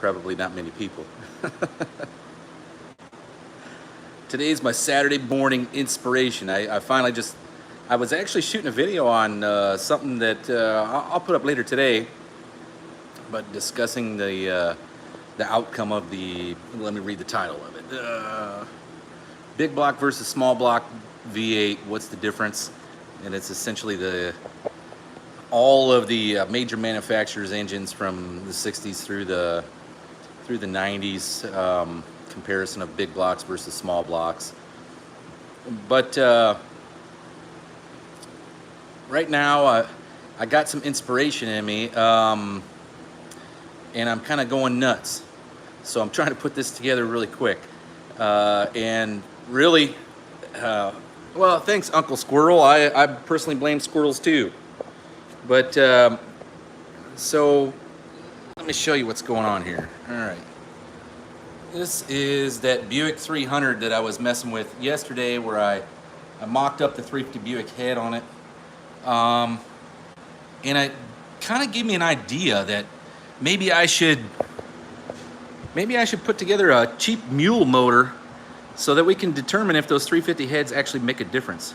probably not many people. Today's my Saturday morning inspiration. I finally I was actually shooting a video on something that I'll put up later today, but discussing the outcome of let me read the title of it. Big block versus small block V8, what's the difference? And it's essentially all of the major manufacturers' engines from the 60s through the 90s, comparison of big blocks versus small blocks. But right now I got some inspiration in me, and I'm kind of going nuts. So I'm trying to put this together really quick. And really, well, thanks, Uncle Squirrel. I personally blame squirrels too. But so let me show you what's going on here. All right. This is that Buick 300 that I was messing with yesterday, where I mocked up the 350 Buick head on it. And it kind of gave me an idea that maybe I should put together a cheap mule motor so that we can determine if those 350 heads actually make a difference.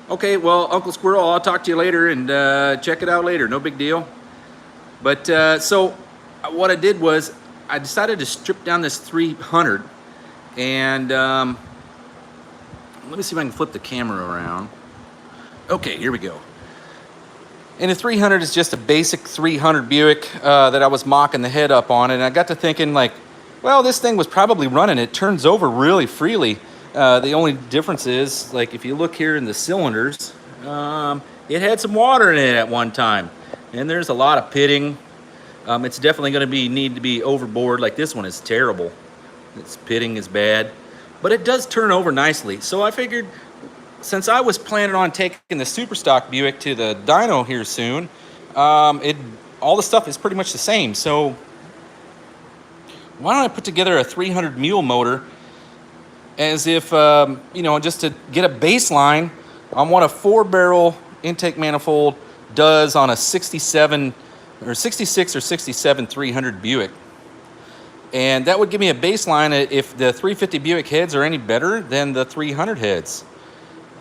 Okay, well, Uncle Squirrel, I'll talk to you later and check it out later. No big deal. But so what I did was I decided to strip down this 300, and let me see if I can flip the camera around. Okay, here we go. And the 300 is just a basic 300 Buick that I was mocking the head up on, and I got to thinking, like, well, this thing was probably running. It turns over really freely. The only difference is, like, if you look here in the cylinders, it had some water in it at one time, and there's a lot of pitting. It's definitely going to need to be overboard. Like, this one is terrible. Its pitting is bad, but it does turn over nicely. So I figured, since I was planning on taking the super stock Buick to the dyno here soon, all the stuff is pretty much the same. So why don't I put together a 300 mule motor, as if, just to get a baseline on what a 4-barrel intake manifold does on a 66 or 67 300 Buick. And that would give me a baseline if the 350 Buick heads are any better than the 300 heads.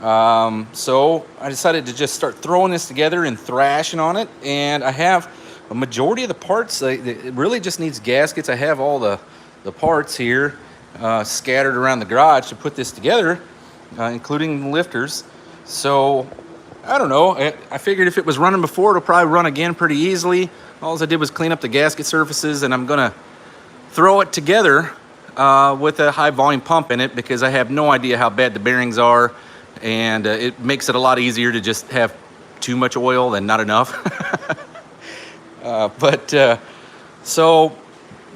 So I decided to just start throwing this together and thrashing on it. And I have a majority of the parts. It really just needs gaskets. I have all the parts here scattered around the garage to put this together, including the lifters. So I don't know. I figured if it was running before, it'll probably run again pretty easily. All I did was clean up the gasket surfaces, and I'm gonna throw it together with a high volume pump in it, because I have no idea how bad the bearings are, and it makes it a lot easier to just have too much oil than not enough. So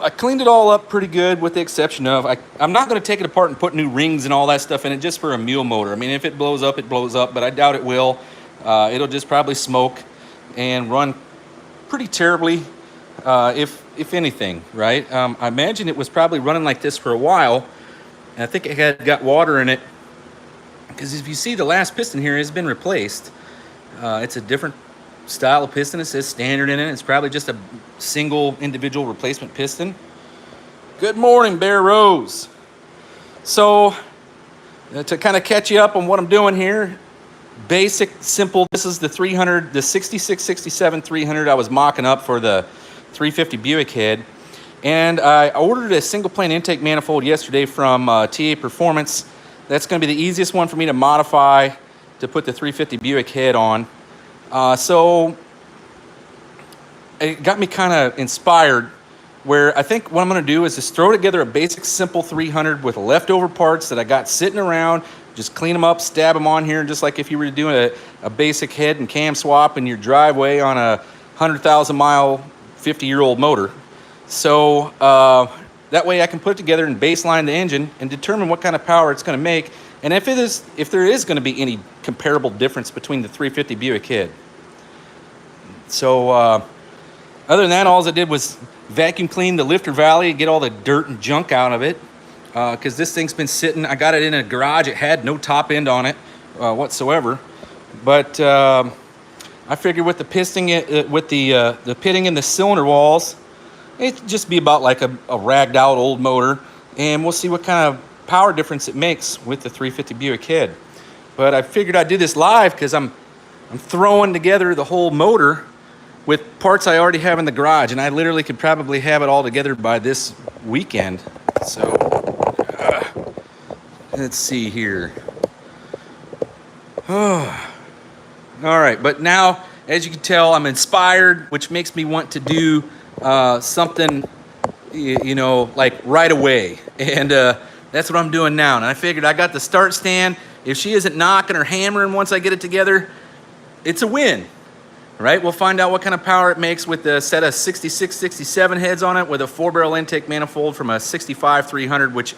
I cleaned it all up pretty good, with the exception of I'm not going to take it apart and put new rings and all that stuff in it just for a mule motor. I mean, if it blows up, it blows up, but I doubt it will. It'll just probably smoke and run pretty terribly, if anything, right? I imagine it was probably running like this for a while, and I think it had got water in it, because if you see, the last piston here has been replaced. It's a different style of piston. It says standard in it. It's probably just a single individual replacement piston. Good morning, Bear Rose. So to kind of catch you up on what I'm doing here, basic, simple. This is the 300, the 66, 67 300 I was mocking up for the 350 Buick head. And I ordered a single plane intake manifold yesterday from TA Performance. That's going to be the easiest one for me to modify to put the 350 Buick head on. So it got me kind of inspired, where I think what I'm going to do is just throw together a basic, simple 300 with leftover parts that I got sitting around. Just clean them up, stab them on here, just like if you were doing a basic head and cam swap in your driveway on a 100,000 mile, 50-year-old motor. So that way I can put it together and baseline the engine and determine what kind of power it's going to make, and if there is going to be any comparable difference between the 350 Buick head. So other than that, all I did was vacuum clean the lifter valley, get all the dirt and junk out of it, because this thing's been sitting. I got it in a garage. It had no top end on it whatsoever. But I figured with the piston, with the pitting in the cylinder walls, it'd just be about like a ragged out old motor, and we'll see what kind of power difference it makes with the 350 Buick head. But I figured I'd do this live because I'm throwing together the whole motor with parts I already have in the garage, and I literally could probably have it all together by this weekend. So let's see here. Oh. All right, but now, as you can tell, I'm inspired, which makes me want to do something, you know, like right away. And that's what I'm doing now. And I figured I got the start stand. If she isn't knocking or hammering once I get it together, it's a win, right? We'll find out what kind of power it makes with the set of 66, 67 heads on it with a 4-barrel intake manifold from a 65 300, which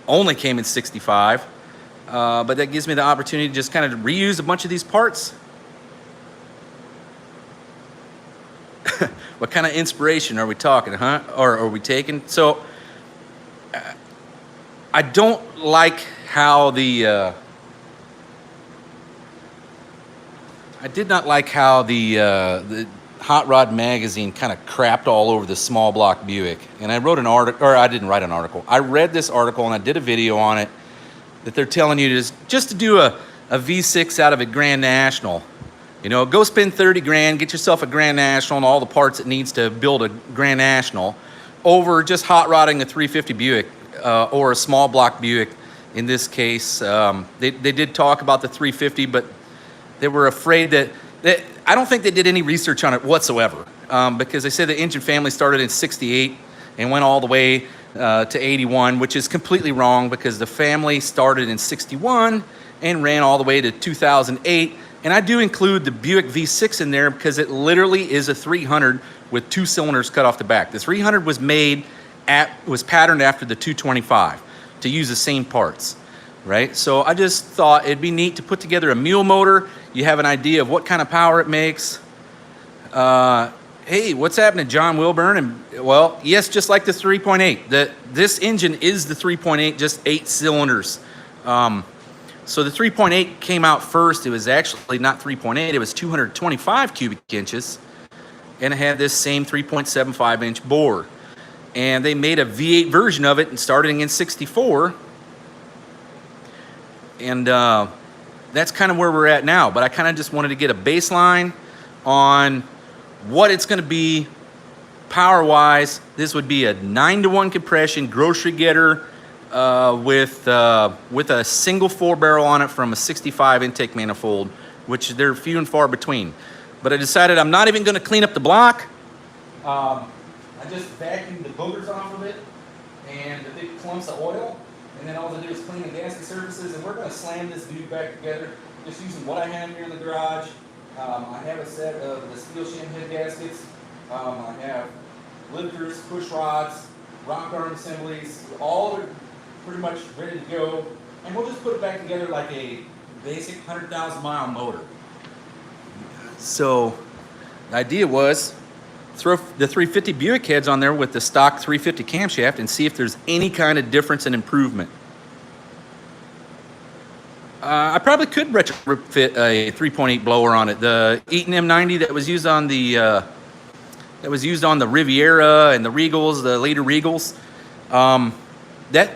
only came in 65. But that gives me the opportunity to just kind of reuse a bunch of these parts. What kind of inspiration are we talking, huh? Or are we taking? So I don't like how the I did not like how the Hot Rod magazine kind of crapped all over the small block Buick. And I wrote an article, or I didn't write an article. I read this article and I did a video on it that they're telling you just to do a V6 out of a Grand National. You know, go spend 30 grand, get yourself a Grand National and all the parts it needs to build a Grand National over just hot rodding a 350 Buick or a small block Buick in this case. They did talk about the 350, but they were afraid that I don't think they did any research on it whatsoever because they said the engine family started in 68 and went all the way to 81, which is completely wrong because the family started in 61 and ran all the way to 2008. And I do include the Buick V6 in there because it literally is a 300 with 2 cylinders cut off the back. The 300 was patterned after the 225 to use the same parts, right? So I just thought it'd be neat to put together a mule motor. You have an idea of what kind of power it makes. Hey, what's happening, John Wilburn? And well, yes, just like the 3.8. This engine is the 3.8, just 8 cylinders. So the 3.8 came out first. It was actually not 3.8, it was 225 cubic inches. And it had this same 3.75 inch bore. And they made a V8 version of it and starting in 64. And that's kind of where we're at now. But I kind of just wanted to get a baseline on what it's going to be power-wise. This would be a 9-to-1 compression grocery getter with a single 4-barrel on it from a 65 intake manifold, which they're few and far between. But I decided I'm not even going to clean up the block. I just vacuumed the boogers off of it and the big clumps of oil, and then all I do is clean the gasket surfaces, and we're going to slam this dude back together just using what I have here in the garage. I have a set of the steel shim head gaskets. I have lifters, push rods, rock arm assemblies, all are pretty much ready to go. And we'll just put it back together like a basic 100,000 mile motor. So the idea was throw the 350 Buick heads on there with the stock 350 camshaft and see if there's any kind of difference and improvement. I probably could retrofit a 3.8 blower on it. The Eaton M90 that was used on the Riviera and the Regals, the later Regals. That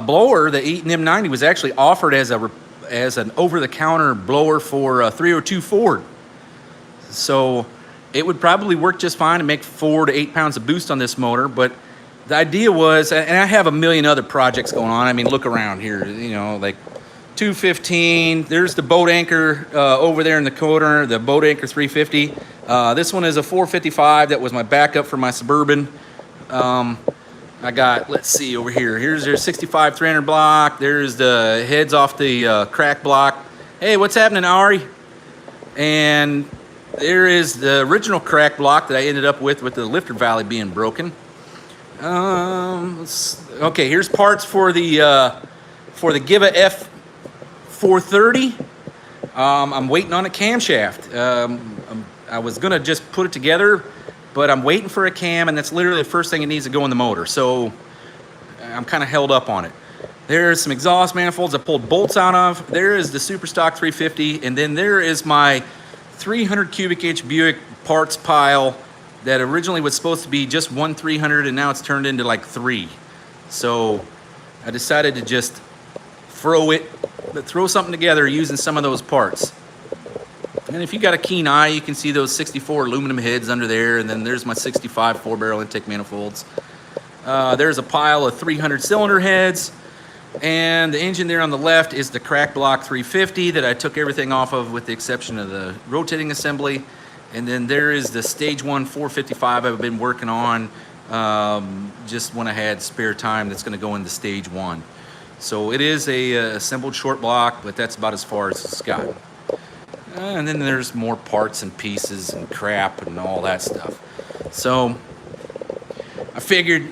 blower, the Eaton M90, was actually offered as an over-the-counter blower for 302 Ford. So it would probably work just fine and make 4 to 8 pounds of boost on this motor. But the idea was, and I have a million other projects going on. I mean, look around here, you know, like 215. There's the boat anchor over there in the corner, the boat anchor 350. This one is a 455 that was my backup for my Suburban. I got, let's see, over here. Here's their 65 300 block. There's the heads off the crack block. Hey, what's happening, Ari? And there is the original crack block that I ended up with the lifter valley being broken. Okay, here's parts for the Giva F430. I'm waiting on a camshaft. I was gonna just put it together, but I'm waiting for a cam, and that's literally the first thing it needs to go in the motor. So I'm kind of held up on it. There's some exhaust manifolds I pulled bolts out of. There is the super stock 350, and then there is my 300 cubic inch Buick parts pile that originally was supposed to be just one 300, and now it's turned into like 3. So I decided to just throw something together using some of those parts. And if you got a keen eye, you can see those 64 aluminum heads under there, and then there's my 65 4-barrel intake manifolds. There's a pile of 300 cylinder heads, and the engine there on the left is the crack block 350 that I took everything off of with the exception of the rotating assembly. And then there is the stage 1 455 I've been working on just when I had spare time. That's going to go into stage 1. So it is a assembled short block, but that's about as far as it's gotten. And then there's more parts and pieces and crap and all that stuff. So I figured,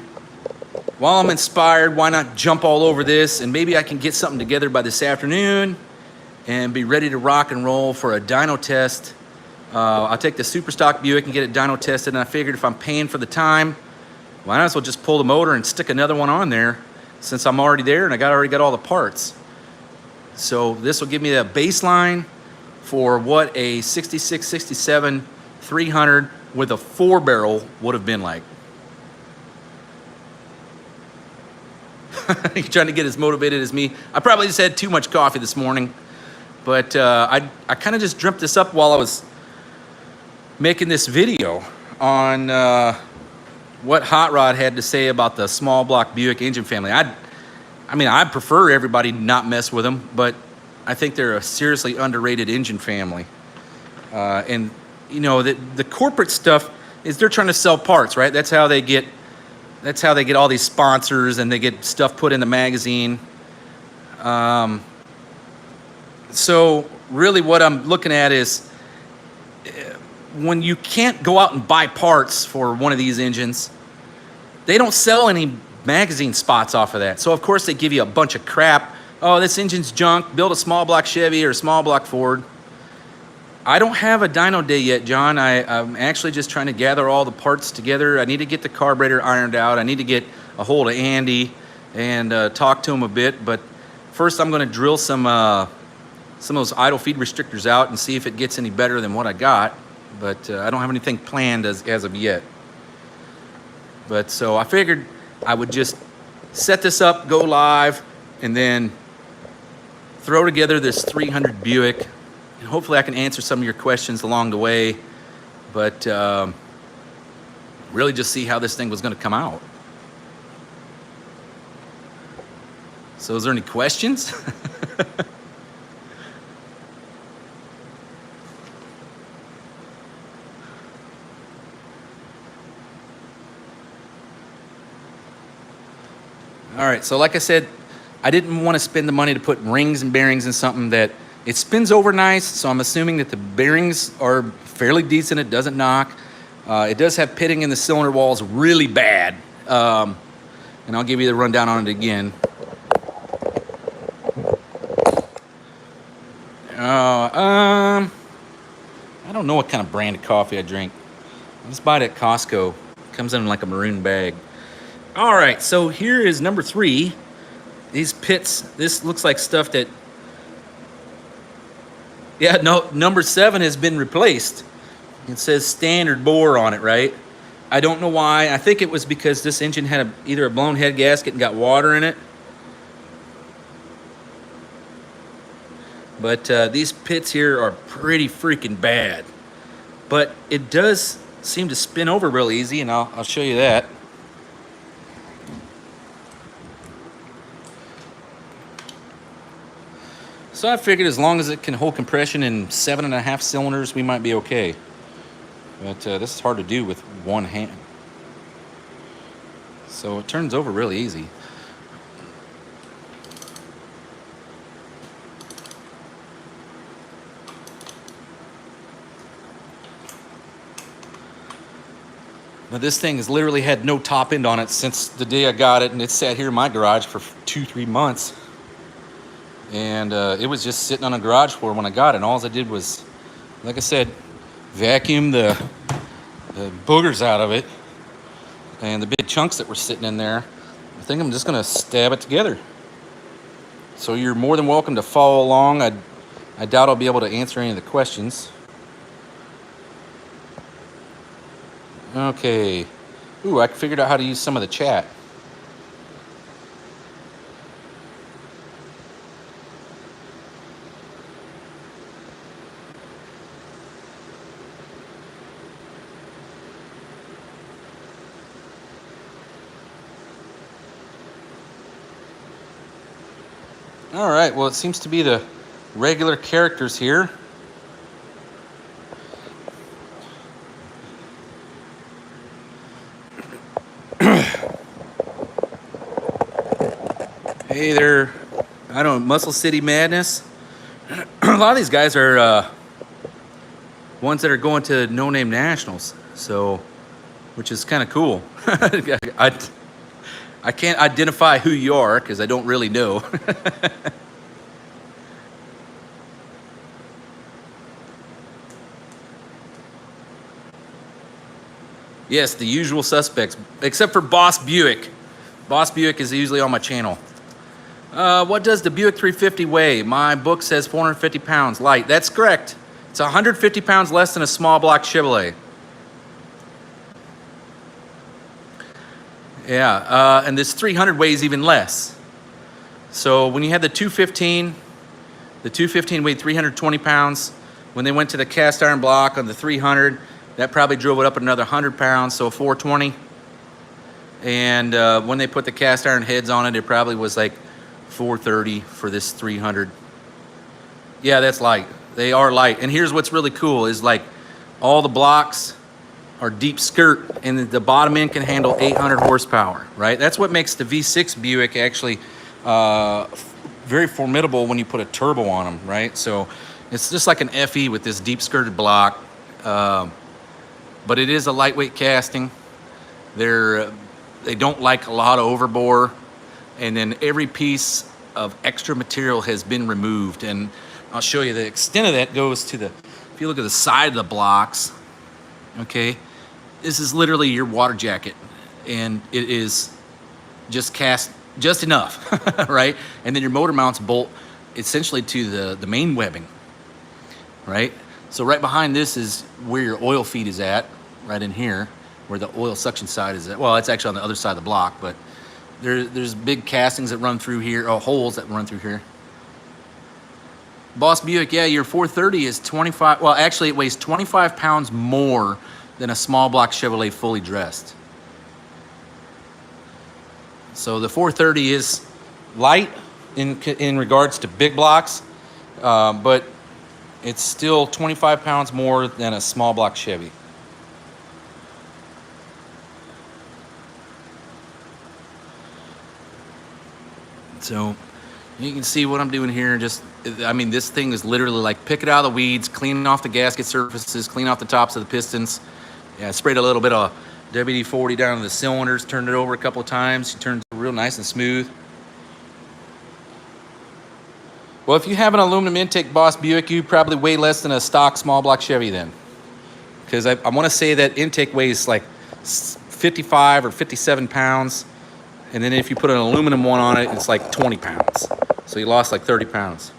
while I'm inspired, why not jump all over this, and maybe I can get something together by this afternoon and be ready to rock and roll for a dyno test. I'll take the super stock Buick and get it dyno tested, and I figured if I'm paying for the time, why not as well just pull the motor and stick another one on there, since I'm already there and I already got all the parts. So this will give me a baseline for what a 66, 67, 300 with a 4-barrel would have been like. You're trying to get as motivated as me. I probably just had too much coffee this morning, but I kind of just dreamt this up while I was making this video on what Hot Rod had to say about the small block Buick engine family. I mean, I prefer everybody not mess with them, but I think they're a seriously underrated engine family. And you know, the corporate stuff is they're trying to sell parts, right? That's how they get all these sponsors, and they get stuff put in the magazine. So really what I'm looking at is when you can't go out and buy parts for one of these engines, they don't sell any magazine spots off of that. So of course they give you a bunch of crap. Oh, this engine's junk, build a small block Chevy or a small block Ford. I don't have a dyno day yet, John. I'm actually just trying to gather all the parts together. I need to get the carburetor ironed out. I need to get a hold of Andy and talk to him a bit. But first I'm going to drill some of those idle feed restrictors out and see if it gets any better than what I got. But I don't have anything planned as of yet. But so I figured I would just set this up, go live, and then throw together this 300 Buick. And hopefully I can answer some of your questions along the way, but really just see how this thing was going to come out. So is there any questions? All right, so like I said, I didn't want to spend the money to put rings and bearings in something that it spins over nice, so I'm assuming that the bearings are fairly decent. It doesn't knock. It does have pitting in the cylinder walls really bad. And I'll give you the rundown on it again. I don't know what kind of brand of coffee I drink. I just buy it at Costco. It comes in like a maroon bag. All right, so here is number 3. These pits, this looks like stuff that, yeah, no, number 7 has been replaced. It says standard bore on it, right? I don't know why. I think it was because this engine had either a blown head gasket and got water in it. But these pits here are pretty freaking bad. But it does seem to spin over real easy, and I'll show you that. So I figured as long as it can hold compression in 7.5 cylinders, we might be okay. But this is hard to do with one hand. So it turns over really easy. Now this thing has literally had no top end on it since the day I got it, and it sat here in my garage for 2-3 months. And it was just sitting on a garage floor when I got it. And all I did was, like I said, vacuum the boogers out of it and the big chunks that were sitting in there. I think I'm just going to stab it together. So you're more than welcome to follow along. I doubt I'll be able to answer any of the questions. Okay. Ooh, I figured out how to use some of the chat. All right, well, it seems to be the regular characters here. Hey there, I don't know, Muscle City Madness. A lot of these guys are ones that are going to No Name Nationals, so, which is kind of cool. I can't identify who you are because I don't really know. Yes, the usual suspects, except for Boss Buick. Boss Buick is usually on my channel. What does the Buick 350 weigh? My book says 450 pounds, light. That's correct. It's 150 pounds less than a small block Chevrolet. Yeah, and this 300 weighs even less. So when you had the 215 weighed 320 pounds. When they went to the cast iron block on the 300, that probably drove it up another 100 pounds, so 420. And when they put the cast iron heads on it, it probably was like 430 for this 300. Yeah, that's light. They are light. And here's what's really cool is like all the blocks are deep skirt, and the bottom end can handle 800 horsepower, right? That's what makes the V6 Buick actually very formidable when you put a turbo on them, right? So it's just like an FE with this deep skirted block, but it is a lightweight casting. They don't like a lot of overbore, and then every piece of extra material has been removed, and I'll show you the extent of that goes to if you look at the side of the blocks, okay, this is literally your water jacket, and it is just cast just enough, right? And then your motor mounts bolt essentially to the main webbing, right? So right behind this is where your oil feed is at, right in here, where the oil suction side is at. Well, it's actually on the other side of the block, but there's big castings that run through here, or holes that run through here. Boss Buick, yeah, your 430 is 25, well, actually it weighs 25 pounds more than a small block Chevrolet fully dressed. So the 430 is light in regards to big blocks, but it's still 25 pounds more than a small block Chevy. So you can see what I'm doing here. I mean, this thing is literally like pick it out of the weeds, cleaning off the gasket surfaces, clean off the tops of the pistons. Yeah, I sprayed a little bit of WD-40 down to the cylinders, turned it over a couple of times. It turned real nice and smooth. Well, if you have an aluminum intake Boss Buick, you probably weigh less than a stock small block Chevy then. Because I want to say that intake weighs like 55 or 57 pounds. And then if you put an aluminum one on it, it's like 20 pounds. So you lost like 30 pounds.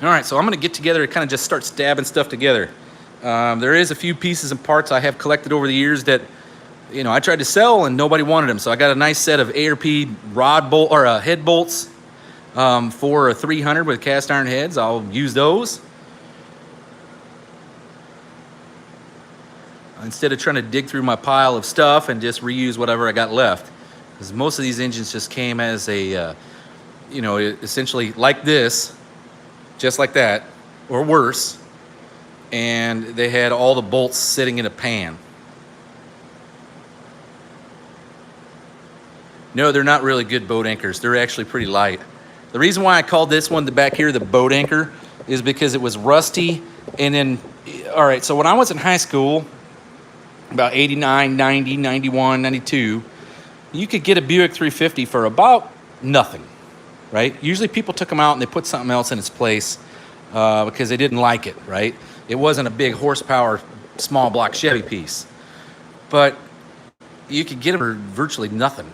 All right, so I'm gonna get together and kind of just start stabbing stuff together. There is a few pieces and parts I have collected over the years that, you know, I tried to sell and nobody wanted them. So I got a nice set of ARP rod bolt or head bolts for a 300 with cast iron heads. I'll use those instead of trying to dig through my pile of stuff and just reuse whatever I got left. Because most of these engines just came as a, you know, essentially like this, just like that, or worse. And they had all the bolts sitting in a pan. No, they're not really good boat anchors. They're actually pretty light. The reason why I called this one, the back here, the boat anchor, is because it was rusty. And then, all right, so when I was in high school, about 89, 90, 91, 92, you could get a Buick 350 for about nothing, right? Usually people took them out and they put something else in its place because they didn't like it, right? It wasn't a big horsepower, small block Chevy piece. But you could get them for virtually nothing.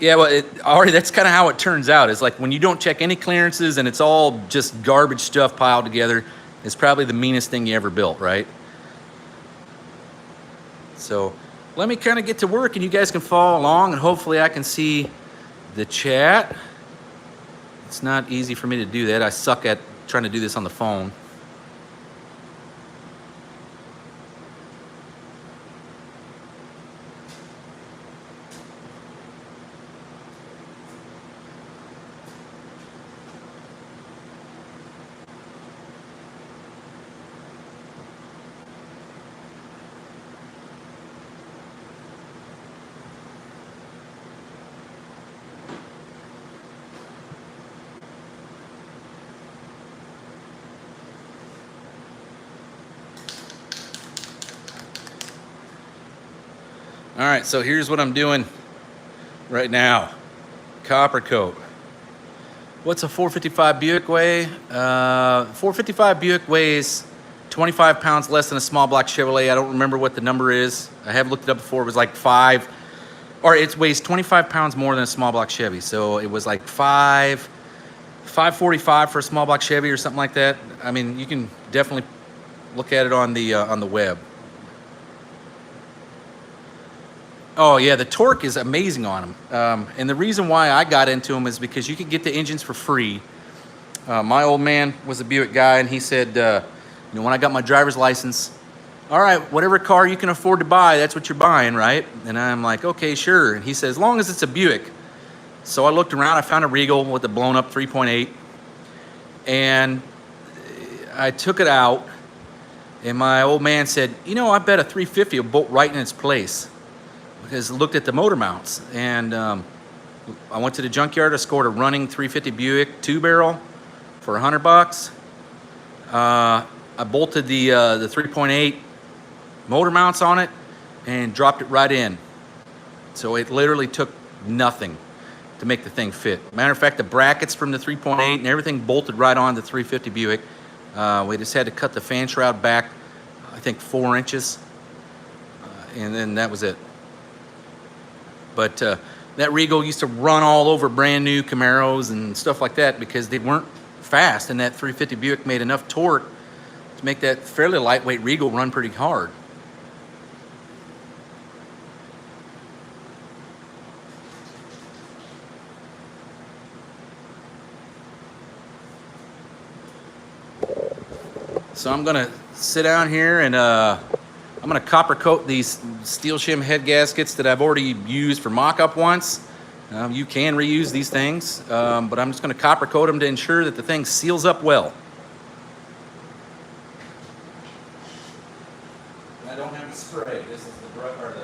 Yeah, well, already that's kind of how it turns out. It's like when you don't check any clearances and it's all just garbage stuff piled together, it's probably the meanest thing you ever built, right? So let me kind of get to work and you guys can follow along and hopefully I can see the chat. It's not easy for me to do that. I suck at trying to do this on the phone. All right, so here's what I'm doing right now. Copper coat. What's a 455 Buick weigh? 455 Buick weighs 25 pounds less than a small block Chevrolet. I don't remember what the number is. I have looked it up before. It was like it weighs 25 pounds more than a small block Chevy. So it was like 545 for a small block Chevy or something like that. I mean, you can definitely look at it on the web. Oh yeah, the torque is amazing on them. And the reason why I got into them is because you could get the engines for free. My old man was a Buick guy and he said, when I got my driver's license, all right, whatever car you can afford to buy, that's what you're buying, right? And I'm like, okay, sure. And he said, as long as it's a Buick. So I looked around, I found a Regal with a blown up 3.8 and I took it out and my old man said, I bet a 350 will bolt right in its place. Because I looked at the motor mounts and I went to the junkyard. I scored a running 350 Buick 2-barrel for $100. I bolted the 3.8 motor mounts on it and dropped it right in. So it literally took nothing to make the thing fit. Matter of fact, the brackets from the 3.8 and everything bolted right on the 350 Buick. We just had to cut the fan shroud back, I think 4 inches, and then that was it. But that Regal used to run all over brand new Camaros and stuff like that because they weren't fast, and that 350 Buick made enough torque to make that fairly lightweight Regal run pretty hard. So I'm gonna sit down here and I'm gonna copper coat these steel shim head gaskets that I've already used for mock-up once. You can reuse these things, but I'm just gonna copper coat them to ensure that the thing seals up well. I don't have a spray. This is the brush on kind.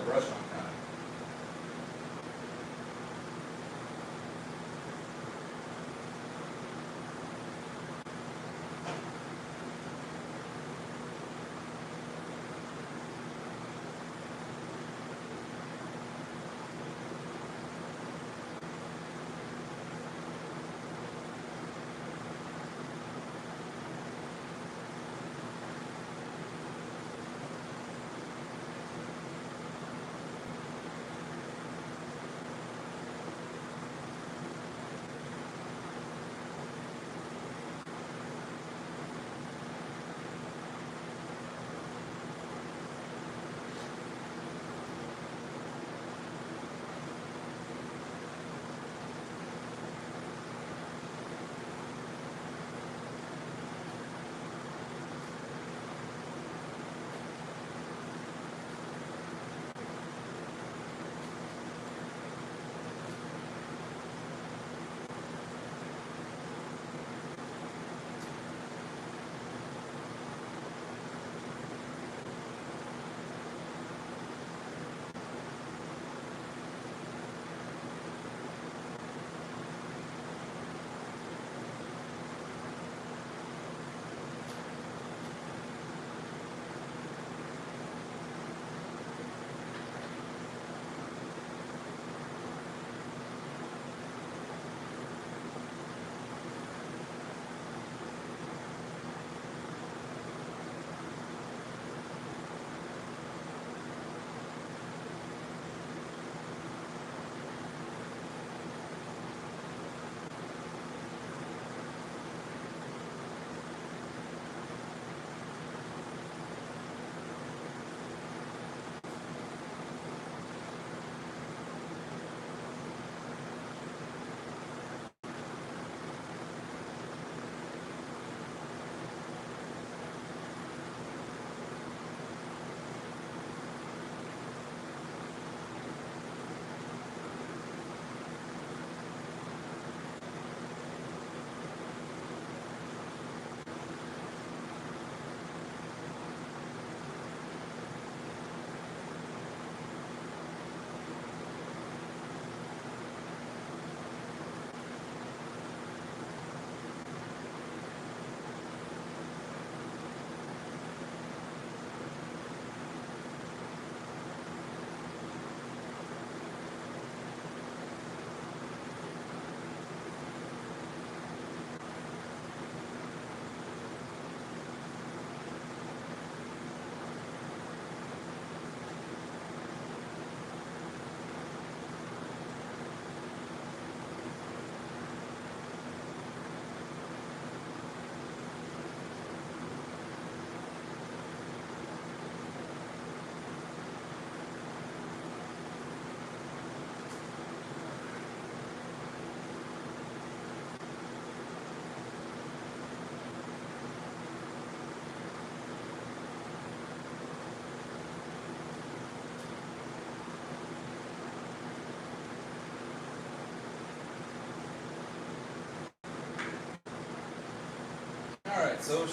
right, so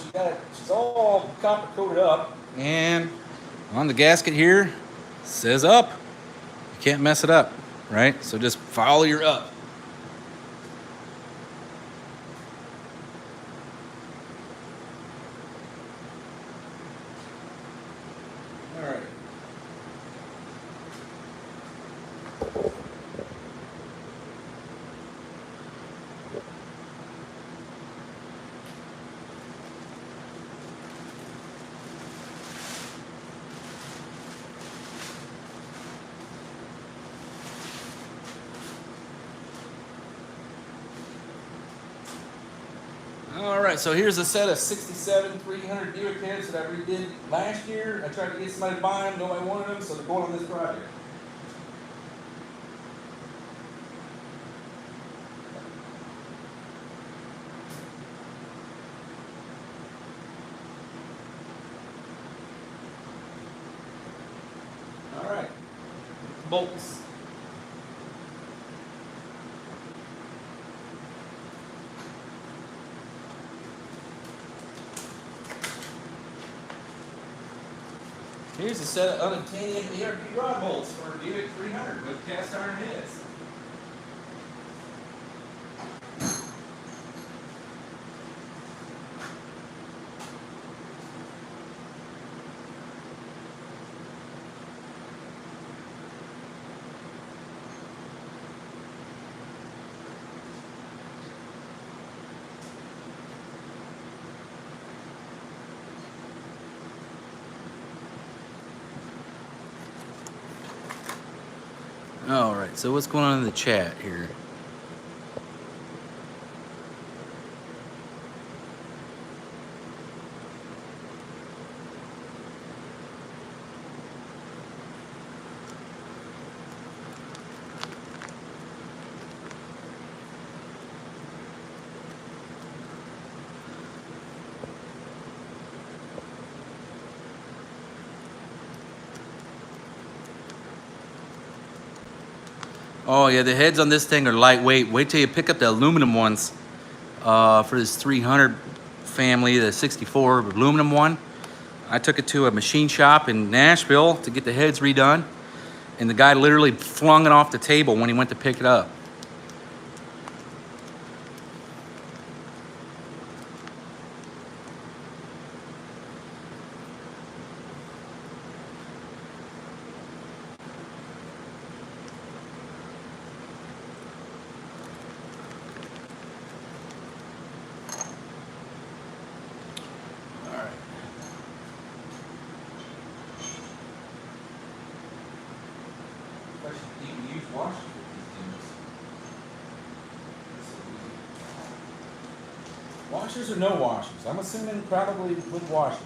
she's all copper coated up, and on the gasket here says up. You can't mess it up, right? So just follow your up. All right. All right, so here's a set of 67 300 Buick heads that I redid last year. I tried to get somebody to buy them, nobody wanted them, so they're going on this project. All right, bolts. Here's a set of unobtainium ERP rod bolts for Buick 300 with cast iron heads. All right, so what's going on in the chat here? Oh yeah, the heads on this thing are lightweight. Wait till you pick up the aluminum ones for this 300 family, the 64 aluminum one. I took it to a machine shop in Nashville to get the heads redone, and the guy literally flung it off the table when he went to pick it up. Washers or no washers? I'm assuming probably with washers.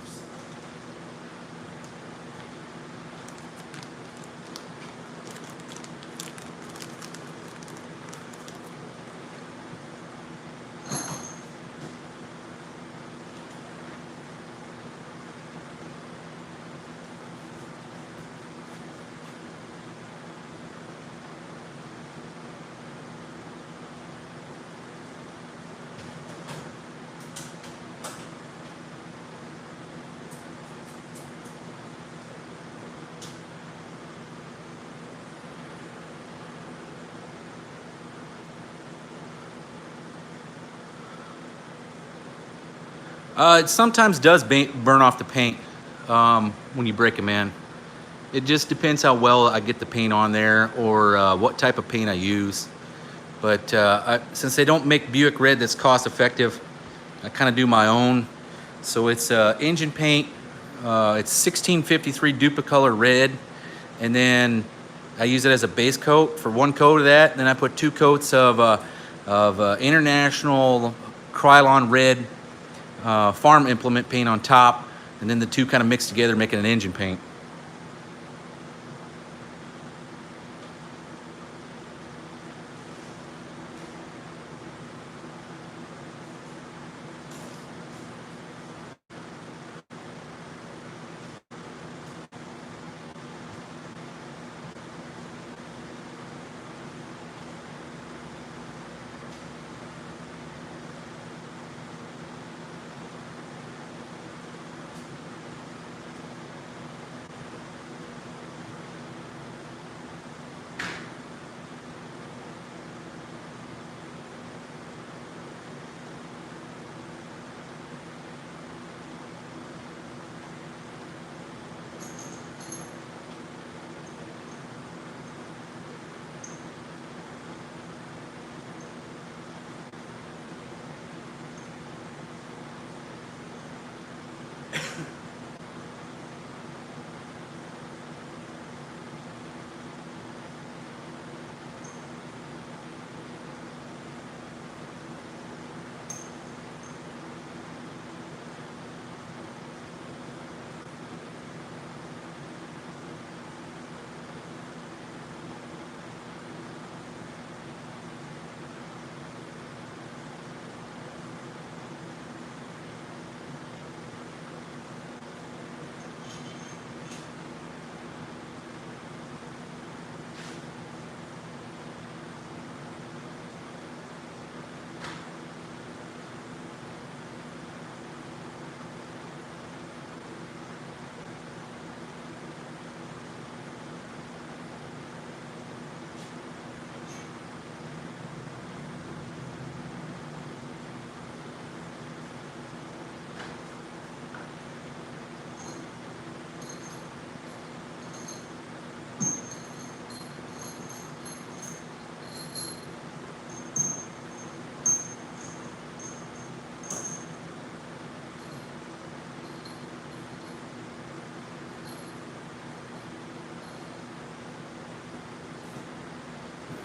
It sometimes does burn off the paint when you break them in. It just depends how well I get the paint on there or what type of paint I use. But since they don't make Buick red that's cost effective, I kind of do my own. So it's engine paint. It's 1653 Duplicolor red. And then I use it as a base coat for one coat of that. Then I put 2 coats of International Krylon red farm implement paint on top, and then the two kind of mix together, making an engine paint.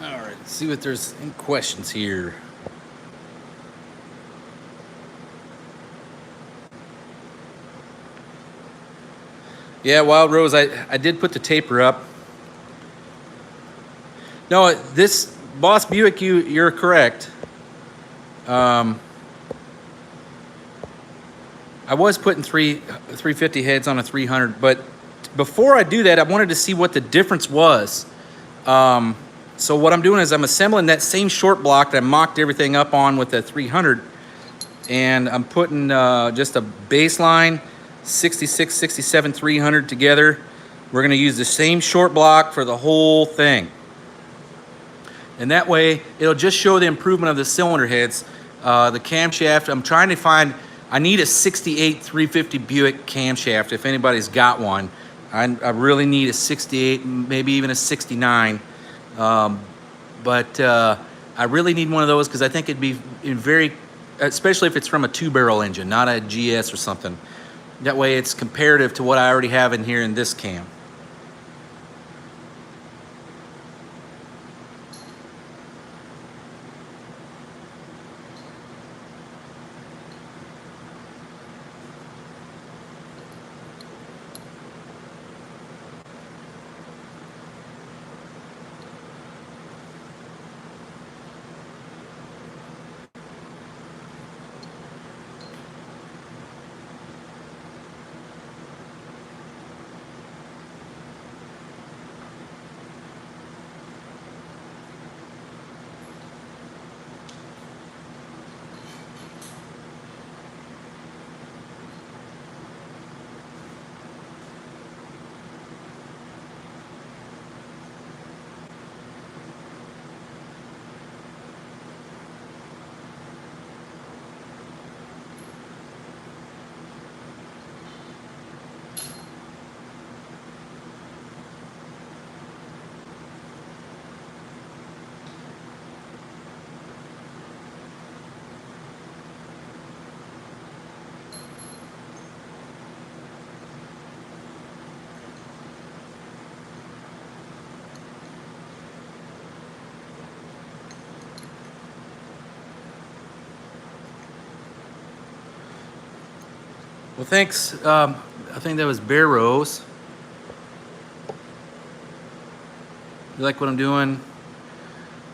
All right, let's see what there's any questions here. Yeah, Wild Rose, I did put the taper up. No, this Boss Buick, you're correct. I was putting 350 heads on a 300, but before I do that, I wanted to see what the difference was. So what I'm doing is I'm assembling that same short block that I mocked everything up on with the 300, and I'm putting just a baseline 66, 67, 300 together. We're gonna use the same short block for the whole thing. And that way, it'll just show the improvement of the cylinder heads. The camshaft, I'm trying to find, I need a 68 350 Buick camshaft if anybody's got one. I really need a 68, maybe even a 69. But I really need one of those because I think it'd be very, especially if it's from a 2-barrel engine, not a GS or something. That way it's comparative to what I already have in here in this cam. Well, thanks. I think that was Bear Rose. You like what I'm doing?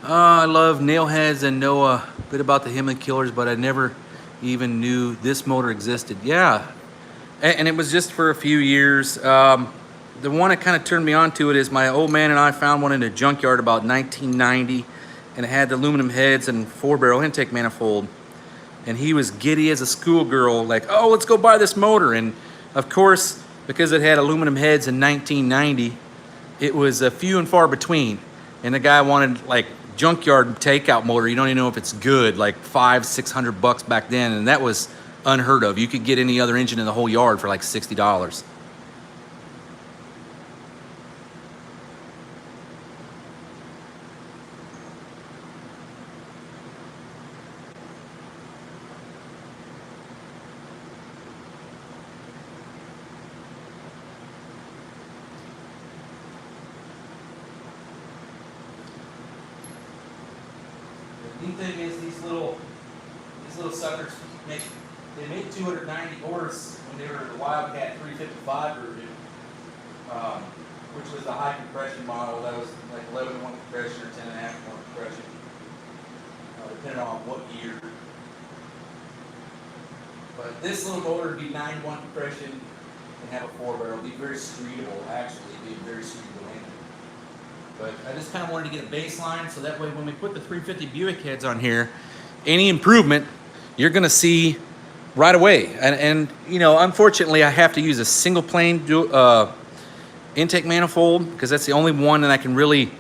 I love nailheads and know a bit about the Himley killers, but I never even knew this motor existed. Yeah, and it was just for a few years. The one that kind of turned me on to it is my old man and I found one in a junkyard about 1990, and it had the aluminum heads and 4-barrel intake manifold. And he was giddy as a schoolgirl, like, oh, let's go buy this motor. And of course, because it had aluminum heads in 1990, it was a few and far between. And the guy wanted like junkyard takeout motor. You don't even know if it's good, like $500-600 back then. And that was unheard of. You could get any other engine in the whole yard for like $60. The neat thing is these little suckers make 290 horse when they were the Wildcat 355 version, which was the high compression model. That was like 11 to 1 compression or 10 and a half to 1 compression, depending on what year. But this little motor would be 9 to 1 compression and have a 4-barrel. It'd be very streetable, actually. It'd be a very streetable engine. But I just kind of wanted to get a baseline so that way when we put the 350 Buick heads on here, any improvement you're going to see right away. And you know, unfortunately, I have to use a single plane intake manifold because that's the only one that I can really.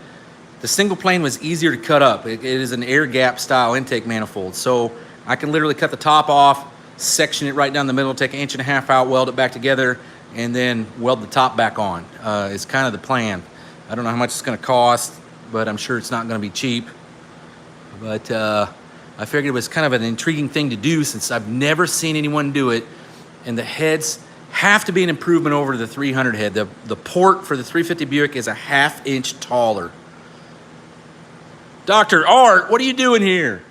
The single plane was easier to cut up. It is an air gap style intake manifold, so I can literally cut the top off, section it right down the middle, take 1.5 inches out, weld it back together, and then weld the top back on. Is kind of the plan. I don't know how much it's going to cost, but I'm sure it's not going to be cheap. But I figured it was kind of an intriguing thing to do since I've never seen anyone do it. And the heads have to be an improvement over the 300 head. The port for the 350 Buick is a 1/2 inch taller. Dr. Art, what are you doing here?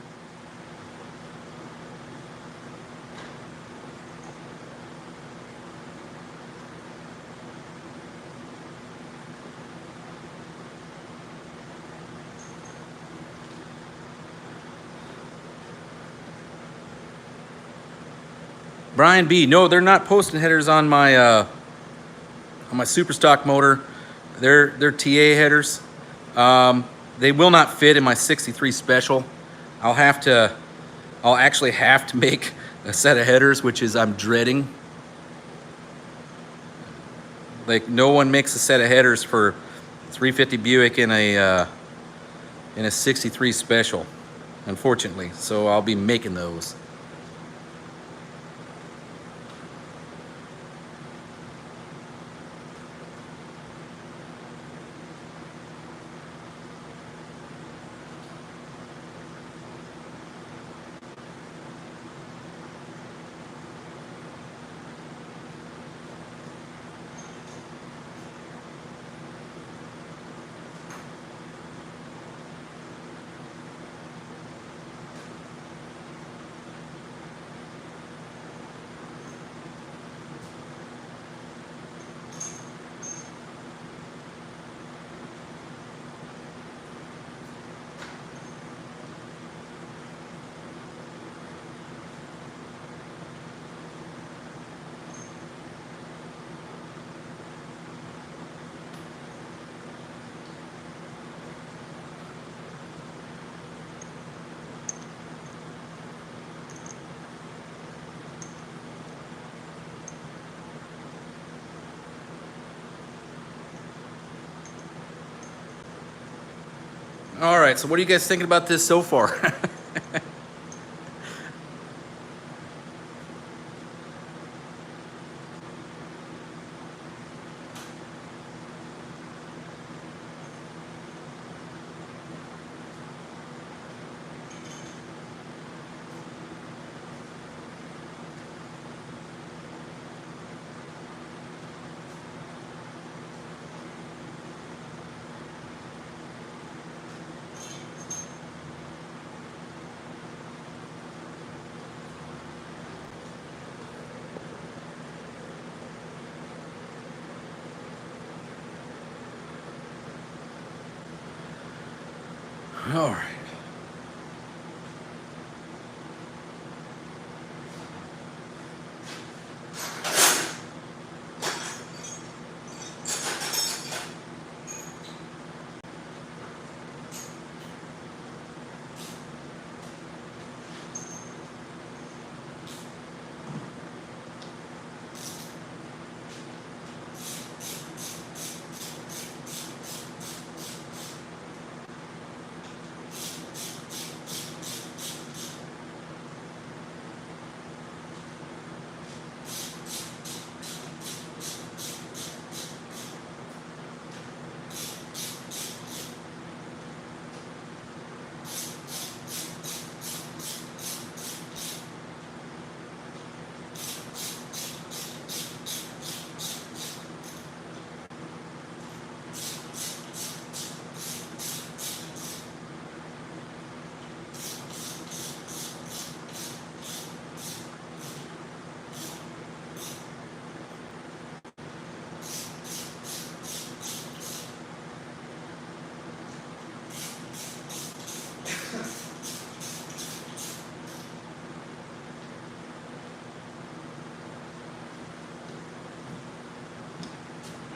Brian B. No, they're not posting headers on my super stock motor. They're TA headers. They will not fit in my 63 special. I'll actually have to make a set of headers, which is I'm dreading. Like, no one makes a set of headers for 350 Buick in a 63 special, unfortunately. So I'll be making those. All right, so what are you guys thinking about this so far? All right.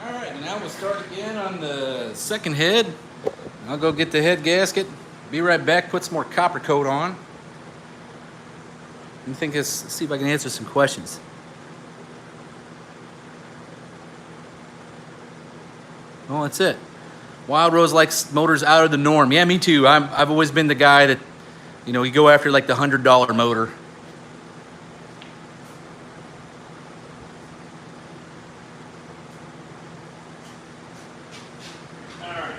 All right, now we'll start again on the second head. I'll go get the head gasket. Be right back, put some more copper coat on. Let me think this, see if I can answer some questions. Well, that's it. Wild Rose likes motors out of the norm. Yeah, me too. I've always been the guy that, you know, you go after like the $100 motor. All right.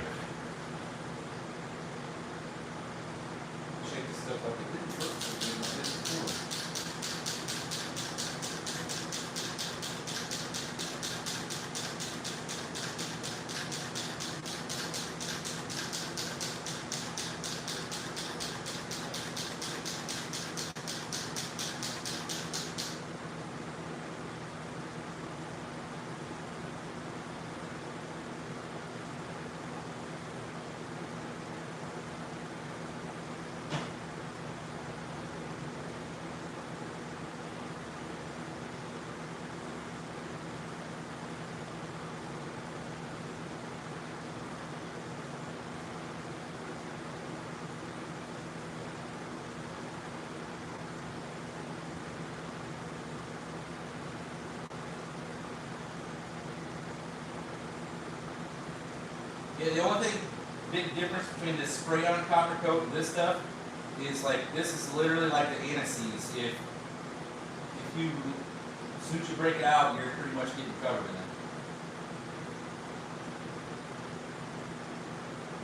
Shake this stuff up. Yeah, the only thing, big difference between this spray-on copper coat and this stuff is like this is literally like the anti-seize. If you as soon as you break it out, you're pretty much getting covered in it.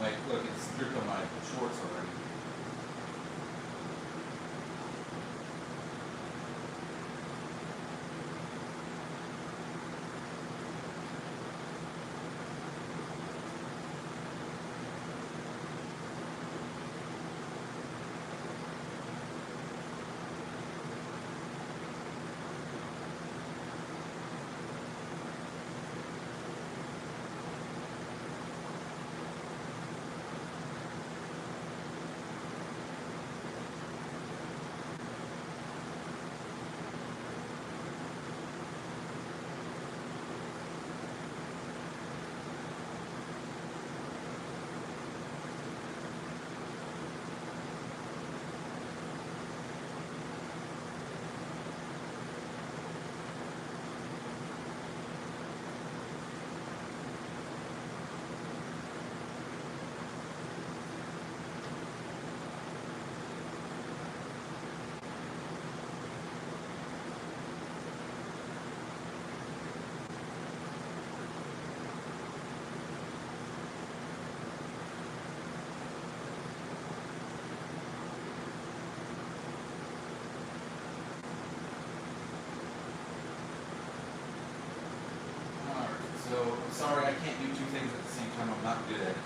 Like, look, it's dripped on my shorts already. So, sorry, I can't do two things at the same time. I'm not good at it.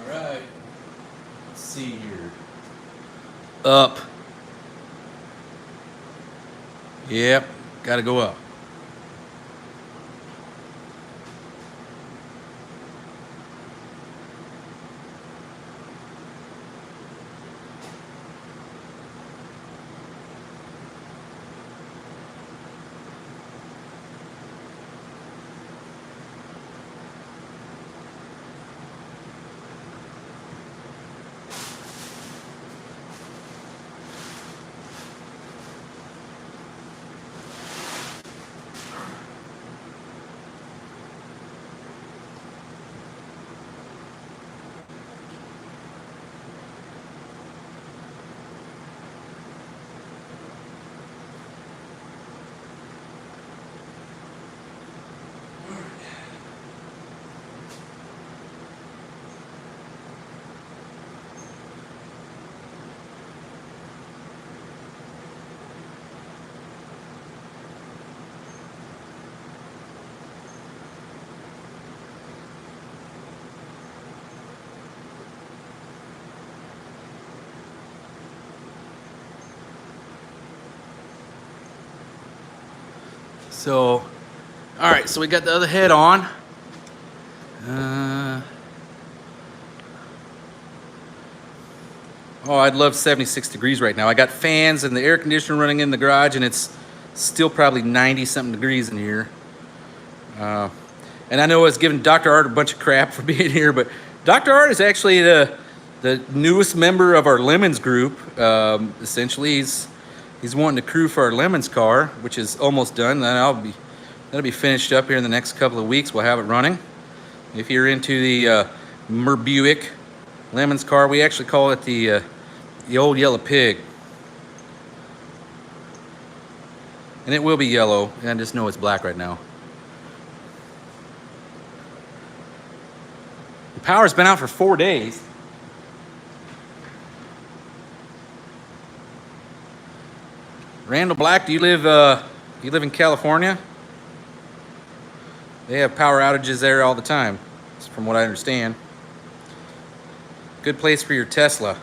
Alright. Let's see here. Up. Yep. Gotta go up. So, all right, so we got the other head on. Oh, I'd love 76 degrees right now. I got fans and the air conditioner running in the garage, and it's still probably 90-something degrees in here. And I know I was giving Dr. Art a bunch of crap for being here, but Dr. Art is actually the newest member of our Lemons group. Essentially, he's He's wanting to crew for our Lemons car, which is almost done. That'll be finished up here in the next couple of weeks. We'll have it running. If you're into the Buick Lemons car, we actually call it the old yellow pig. And it will be yellow. I just know it's black right now. The power's been out for 4 days. Randall Black, do you live in California? They have power outages there all the time, from what I understand. Good place for your Tesla.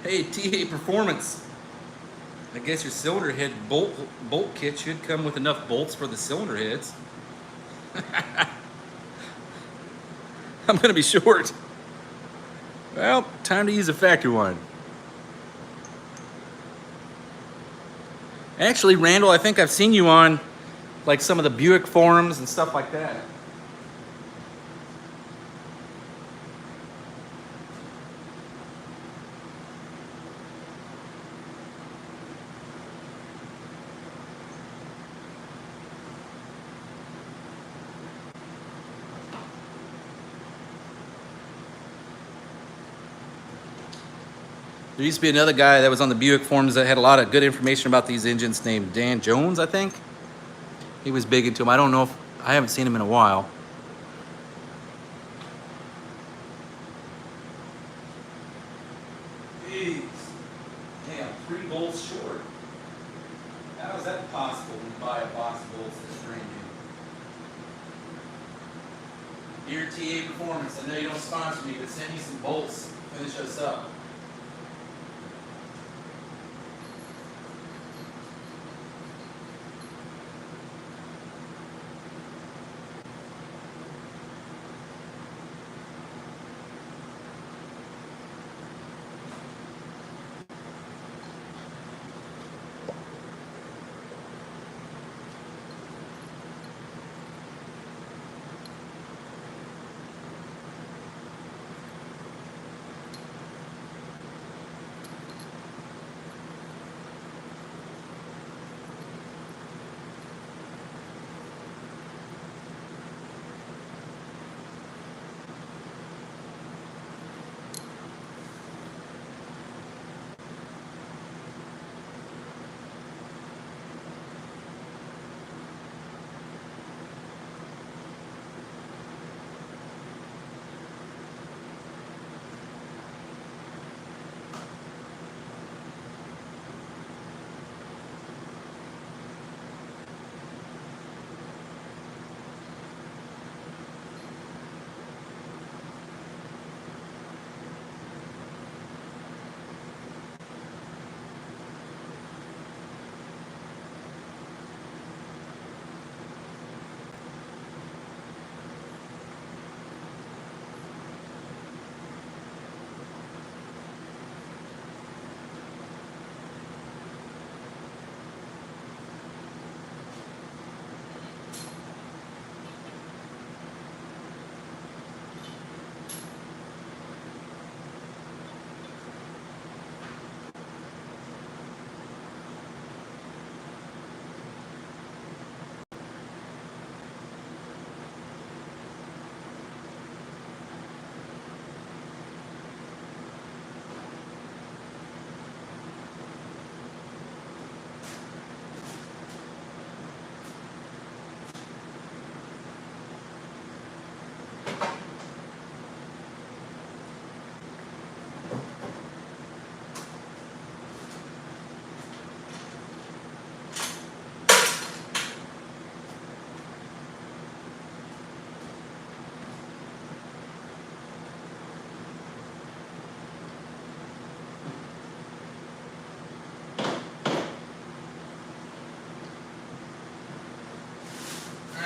Hey, TA Performance. I guess your cylinder head bolt kit should come with enough bolts for the cylinder heads. I'm gonna be short. Well, time to use a factory one. Actually, Randall, I think I've seen you on like some of the Buick forums and stuff like that. There used to be another guy that was on the Buick forums that had a lot of good information about these engines named Dan Jones, I think. He was big into them. I don't know if, I haven't seen him in a while. Jeez. Damn, 3 bolts short. How is that possible when you buy a box of bolts that's brand new? Dear TA Performance, I know you don't sponsor me, but send me some bolts. Finish us up.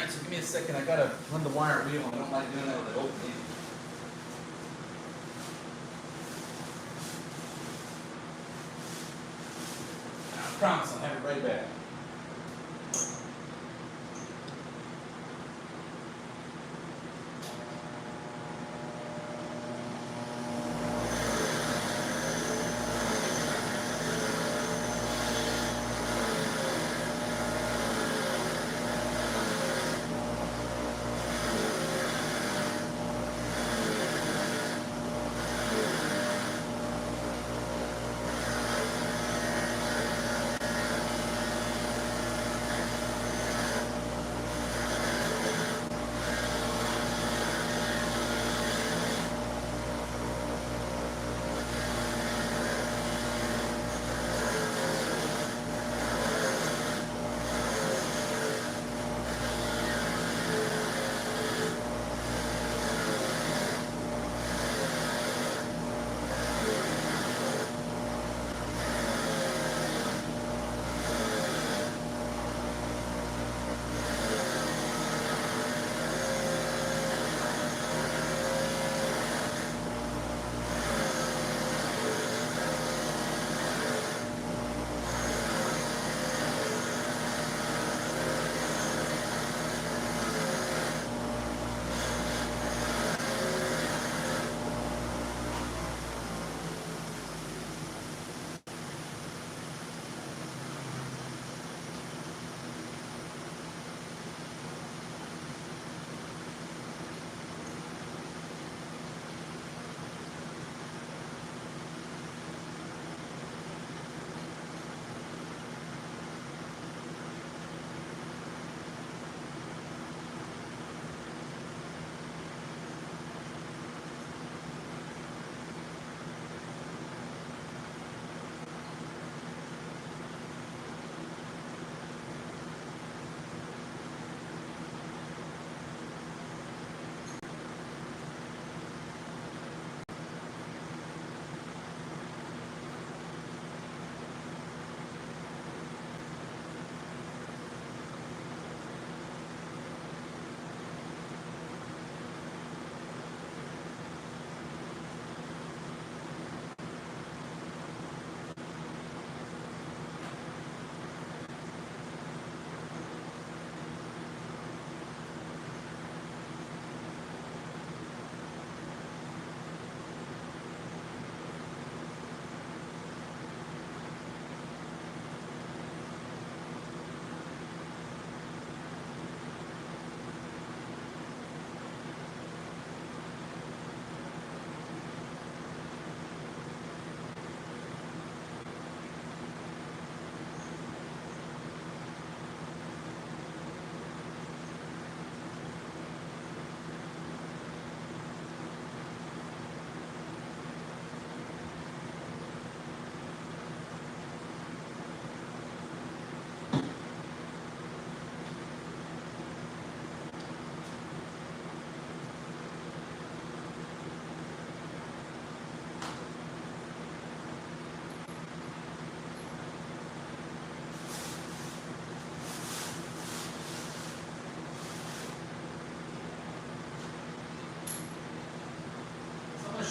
right, so give me a second. I gotta run the wire wheel. I don't like doing that with it open. I promise I'll have it right back.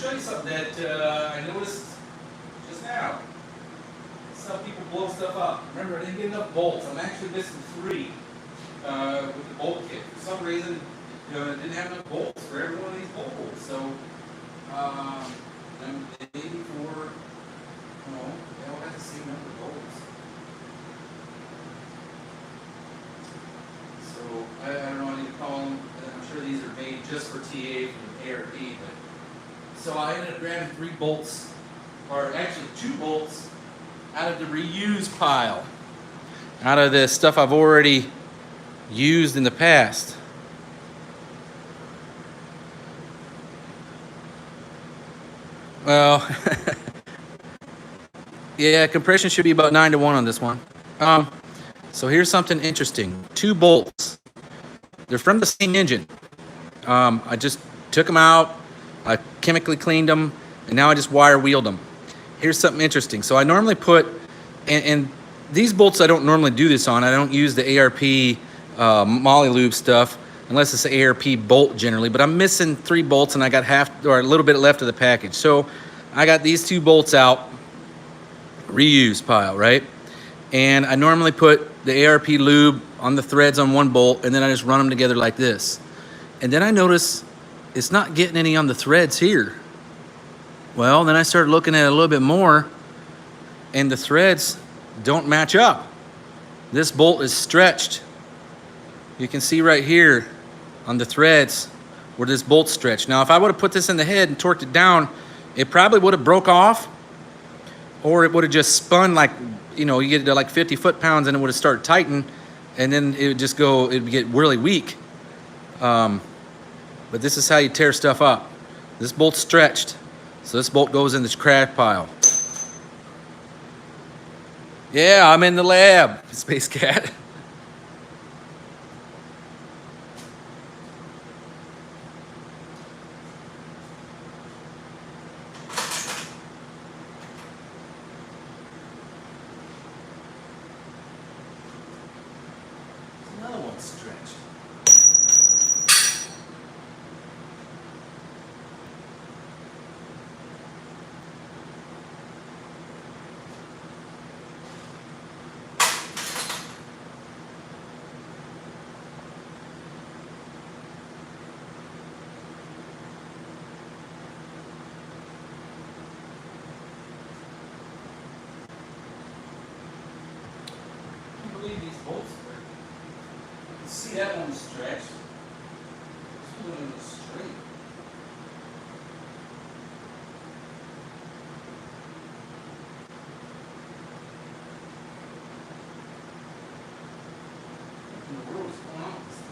Show you something that I noticed just now. Some people blow stuff up. Remember, I didn't get enough bolts. I'm actually missing 3 with the bolt kit. For some reason, I didn't have enough bolts for every one of these bolt holes. So, I'm aiming for, they all have the same number of bolts. So, I don't know, I need to call them. I'm sure these are made just for TA from ARP, but. So I ended up grabbing 3 bolts, or actually 2 bolts, out of the reuse pile, out of the stuff I've already used in the past. Well, yeah, compression should be about 9 to 1 on this one. So here's something interesting. 2 bolts. They're from the same engine. I just took them out. I chemically cleaned them, and now I just wire wheeled them. Here's something interesting. So I normally put, and these bolts I don't normally do this on. I don't use the ARP Molly lube stuff, unless it's an ARP bolt generally. But I'm missing 3 bolts, and I got half or a little bit left of the package. So I got these 2 bolts out, reuse pile, right? And I normally put the ARP lube on the threads on 1 bolt, and then I just run them together like this. And then I notice it's not getting any on the threads here. Well, then I started looking at it a little bit more, and the threads don't match up. This bolt is stretched. You can see right here on the threads where this bolt's stretched. Now, if I would have put this in the head and torqued it down, it probably would have broke off, or it would have just spun like, you know, you get to like 50 foot-pounds and it would have started tightening, and then it would just go, it would get really weak. But this is how you tear stuff up. This bolt's stretched, so this bolt goes in this crash pile. Yeah, I'm in the lab, Space Cat. Another one's stretched. I can't believe these bolts are. You can see that one stretched. This one is straight. What in the world is going on with this thing?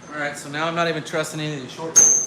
All right, so now I'm not even trusting any of these short bolts.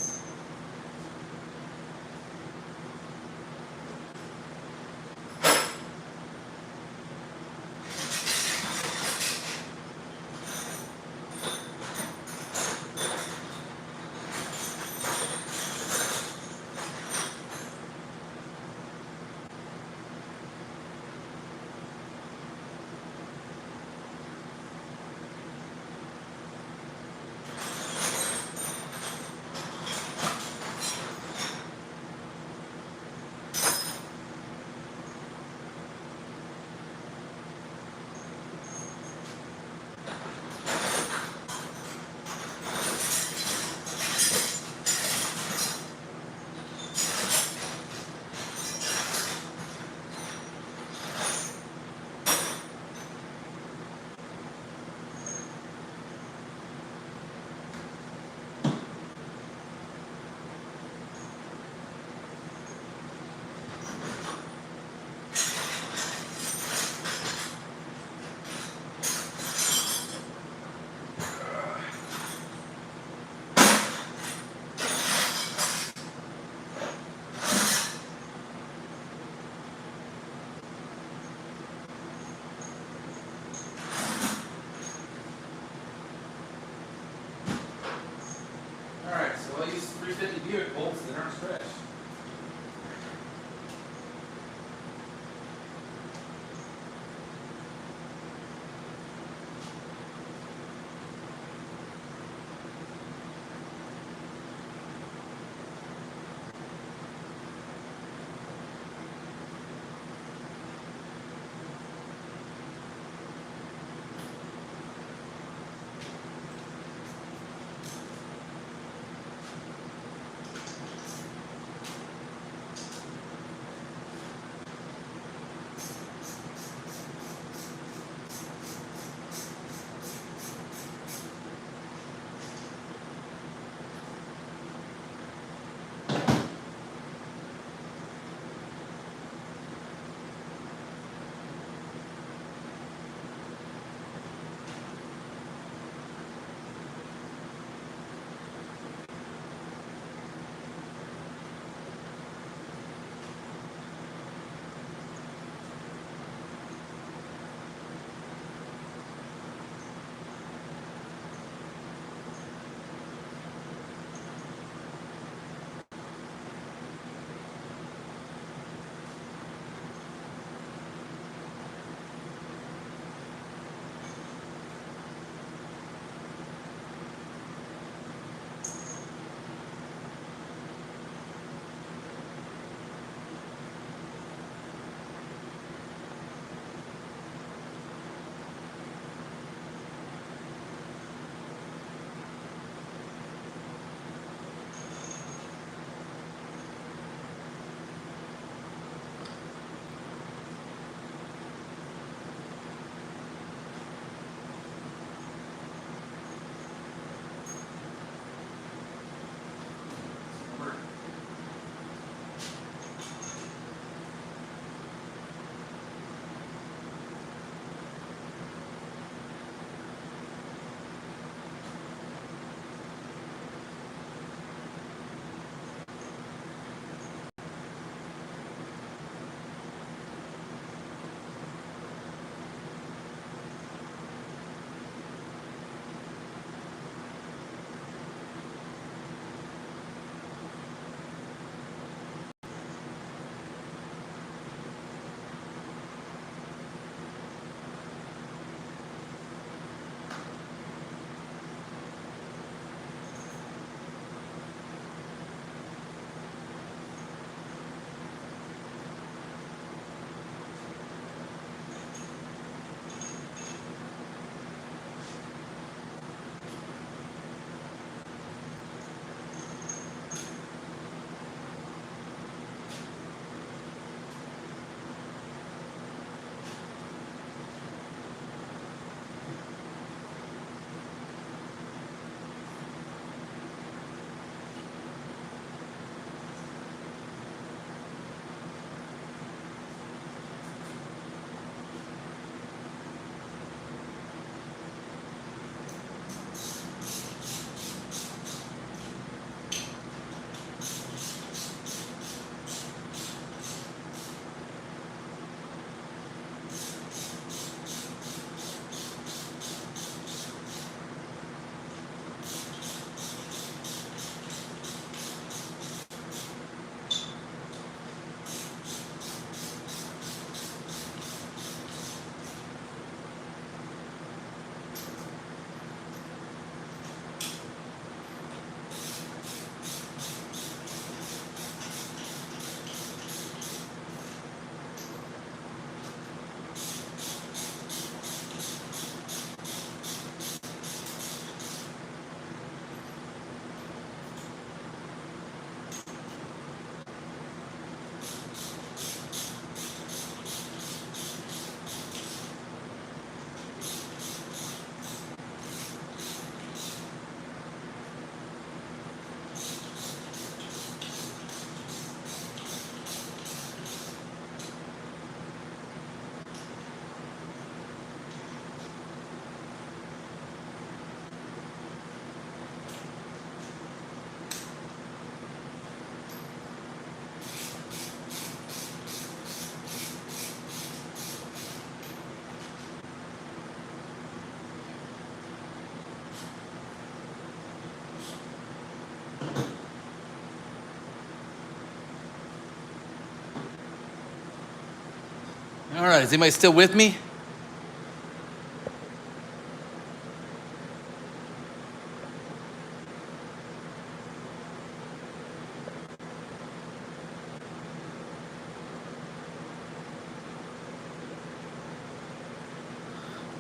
All right, is anybody still with me?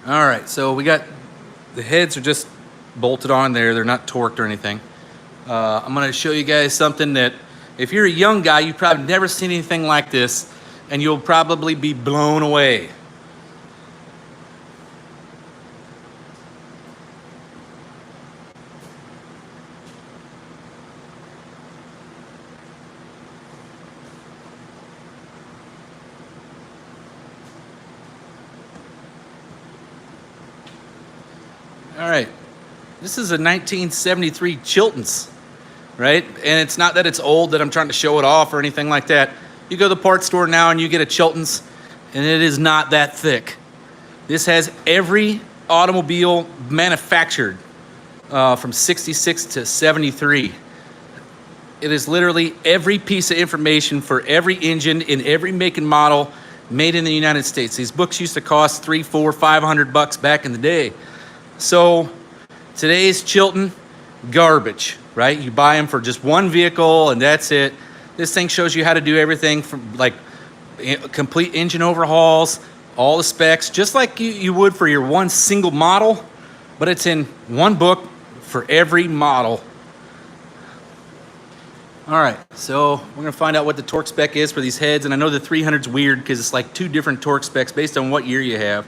All right, so we got the heads are just bolted on there. They're not torqued or anything. I'm gonna show you guys something that if you're a young guy, you've probably never seen anything like this, and you'll probably be blown away. All right, this is a 1973 Chilton's, right? And it's not that it's old that I'm trying to show it off or anything like that. You go to the parts store now and you get a Chilton's, and it is not that thick. This has every automobile manufactured from 66 to 73. It is literally every piece of information for every engine in every make and model made in the United States. These books used to cost $300, $400, $500 back in the day. So today's Chilton, garbage, right? You buy them for just one vehicle and that's it. This thing shows you how to do everything from like complete engine overhauls, all the specs, just like you would for your one single model, but it's in one book for every model. All right, so we're gonna find out what the torque spec is for these heads, and I know the 300's weird because it's like two different torque specs based on what year you have.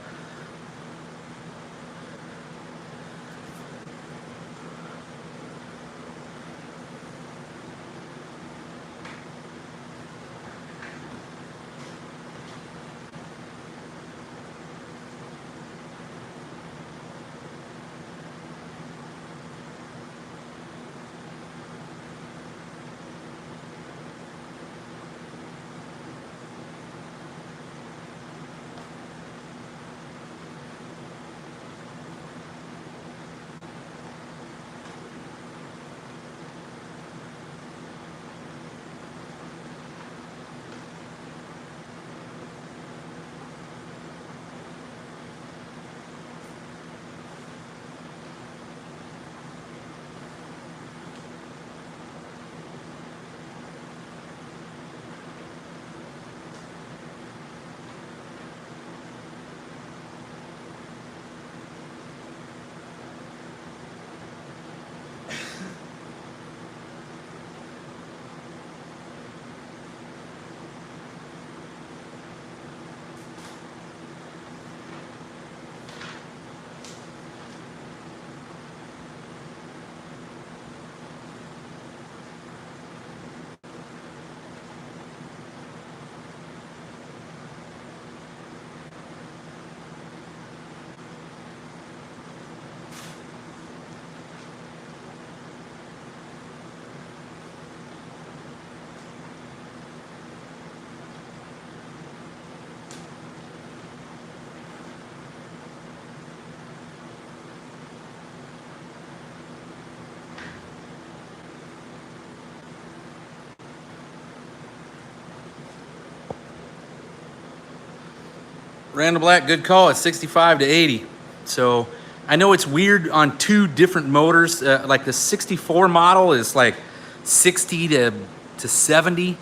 Randall Black, good call. It's 65 to 80. So I know it's weird on two different motors. Like the 64 model is like 60 to 70.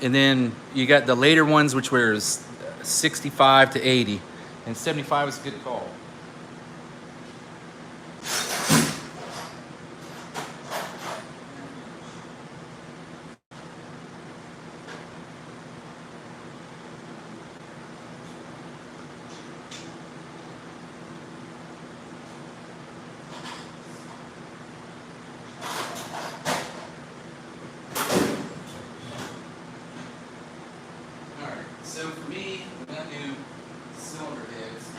And then you got the later ones, which were 65 to 80. And 75 is a good call. So for me, I'm going to do cylinder heads.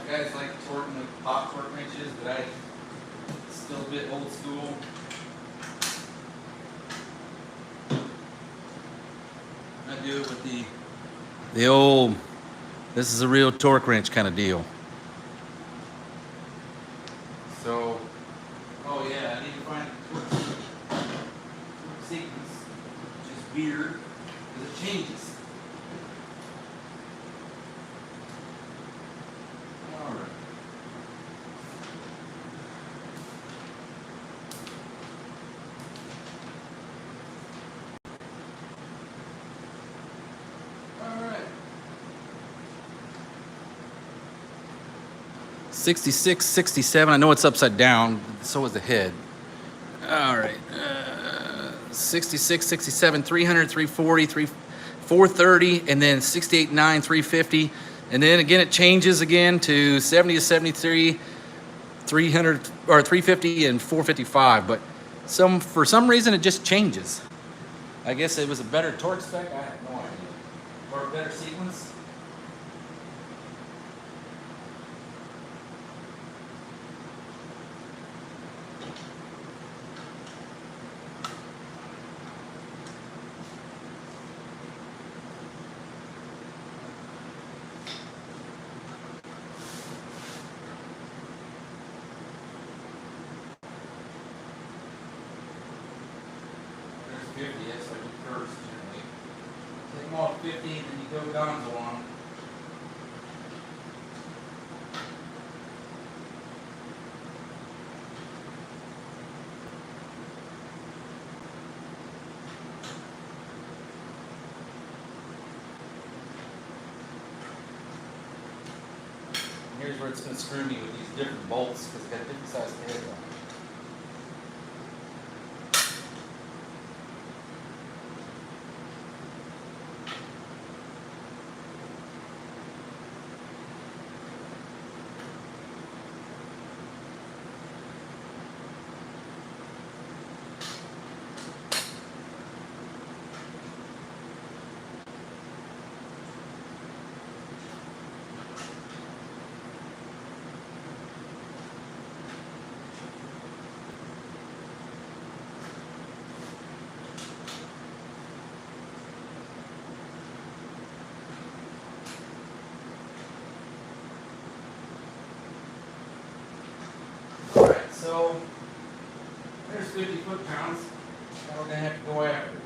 Guys like torquing with pop torque wrenches, but I still a bit old school. I do it with the old, this is a real torque wrench kind of deal. So, oh yeah, I need to find sequence, which gear because it changes. All right. All right. 66, 67. I know it's upside down. So is the head. All right. 66, 67, 300, 340, 430, and then 68, 9, 350. And then again, it changes again to 70 to 73, 300 or 350 and 455. But for some reason, it just changes. I guess it was a better torque spec. I have no idea. Or a better sequence. There's 50, that's what I do first generally. Take them off 50, then you go guns along. Here's where it's going to screw me with these different bolts because it's got different size heads on it. Alright, so there's 50 foot-pounds that we're going to have to go after.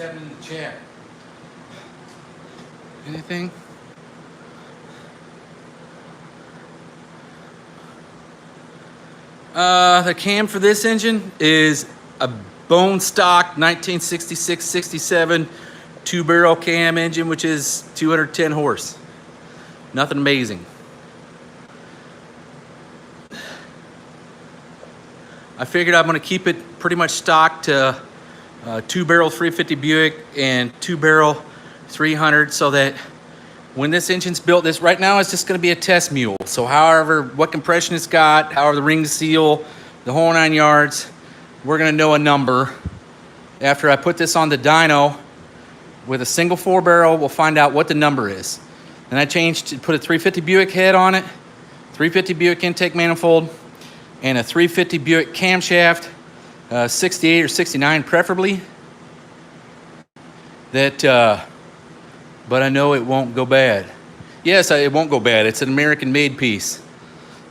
happening in the chat? Anything? The cam for this engine is a bone stock 1966-67 two-barrel cam engine, which is 210 horse. Nothing amazing. I figured I'm going to keep it pretty much stock to two-barrel 350 Buick and two-barrel 300, so that when this engine's built, this right now is just going to be a test mule. So however, what compression it's got, however the rings seal, the whole 9 yards, we're going to know a number. After I put this on the dyno with a single 4-barrel, we'll find out what the number is. And I changed to put a 350 Buick head on it, 350 Buick intake manifold, and a 350 Buick camshaft, 68 or 69 preferably. That, but I know it won't go bad. Yes, it won't go bad. It's an American-made piece.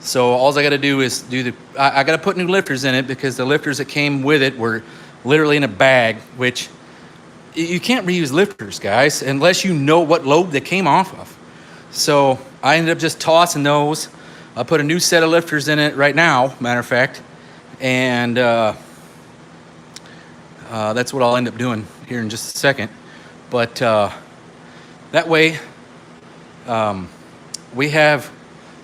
So all I got to do is I got to put new lifters in it, because the lifters that came with it were literally in a bag, which you can't reuse lifters, guys, unless you know what load they came off of. So I ended up just tossing those. I put a new set of lifters in it right now, matter of fact, and that's what I'll end up doing here in just a second. But that way, we have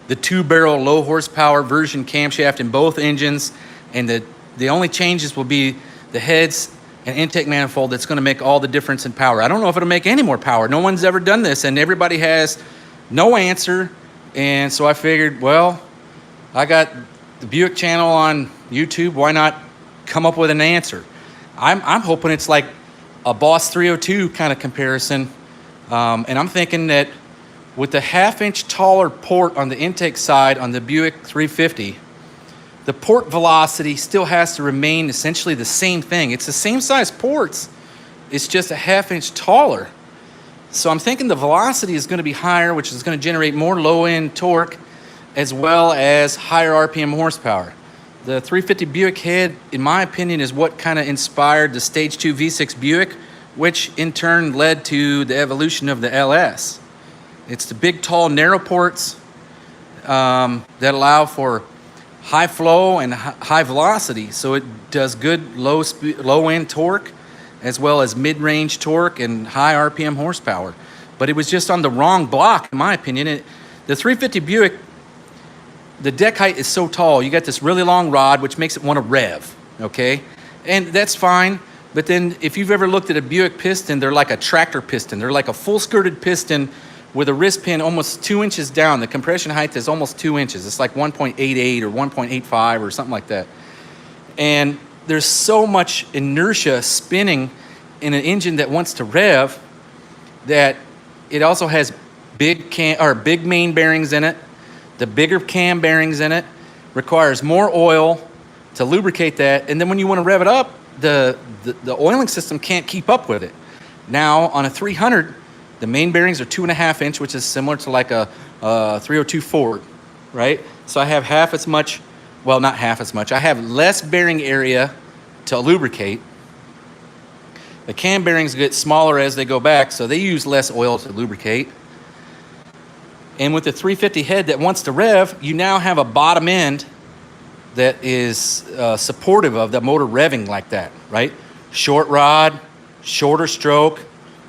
the two-barrel low horsepower version camshaft in both engines, and the only changes will be the heads and intake manifold. That's going to make all the difference in power. I don't know if it'll make any more power. No one's ever done this, and everybody has no answer. And so I figured, well, I got the Buick channel on YouTube. Why not come up with an answer? I'm hoping it's like a Boss 302 kind of comparison. And I'm thinking that with the half-inch taller port on the intake side on the Buick 350, the port velocity still has to remain essentially the same thing. It's the same size ports. It's just a half-inch taller. So I'm thinking the velocity is going to be higher, which is going to generate more low-end torque as well as higher RPM horsepower. The 350 Buick head, in my opinion, is what kind of inspired the Stage 2 V6 Buick, which in turn led to the evolution of the LS. It's the big, tall, narrow ports that allow for high flow and high velocity. So it does good low-end torque as well as mid-range torque and high RPM horsepower. But it was just on the wrong block, in my opinion. The 350 Buick, the deck height is so tall. You got this really long rod, which makes it want to rev, okay? And that's fine. But then if you've ever looked at a Buick piston, they're like a tractor piston. They're like a full-skirted piston with a wrist pin almost 2 inches down. The compression height is almost 2 inches. It's like 1.88 or 1.85 or something like that. And there's so much inertia spinning in an engine that wants to rev that it also has big main bearings in it. The bigger cam bearings in it requires more oil to lubricate that. And then when you want to rev it up, the oiling system can't keep up with it. Now on a 300, the main bearings are 2.5 inch, which is similar to like a 302 Ford, right? So I have half as much, well, not half as much. I have less bearing area to lubricate. The cam bearings get smaller as they go back, so they use less oil to lubricate. And with the 350 head that wants to rev, you now have a bottom end that is supportive of the motor revving like that, right? Short rod, shorter stroke.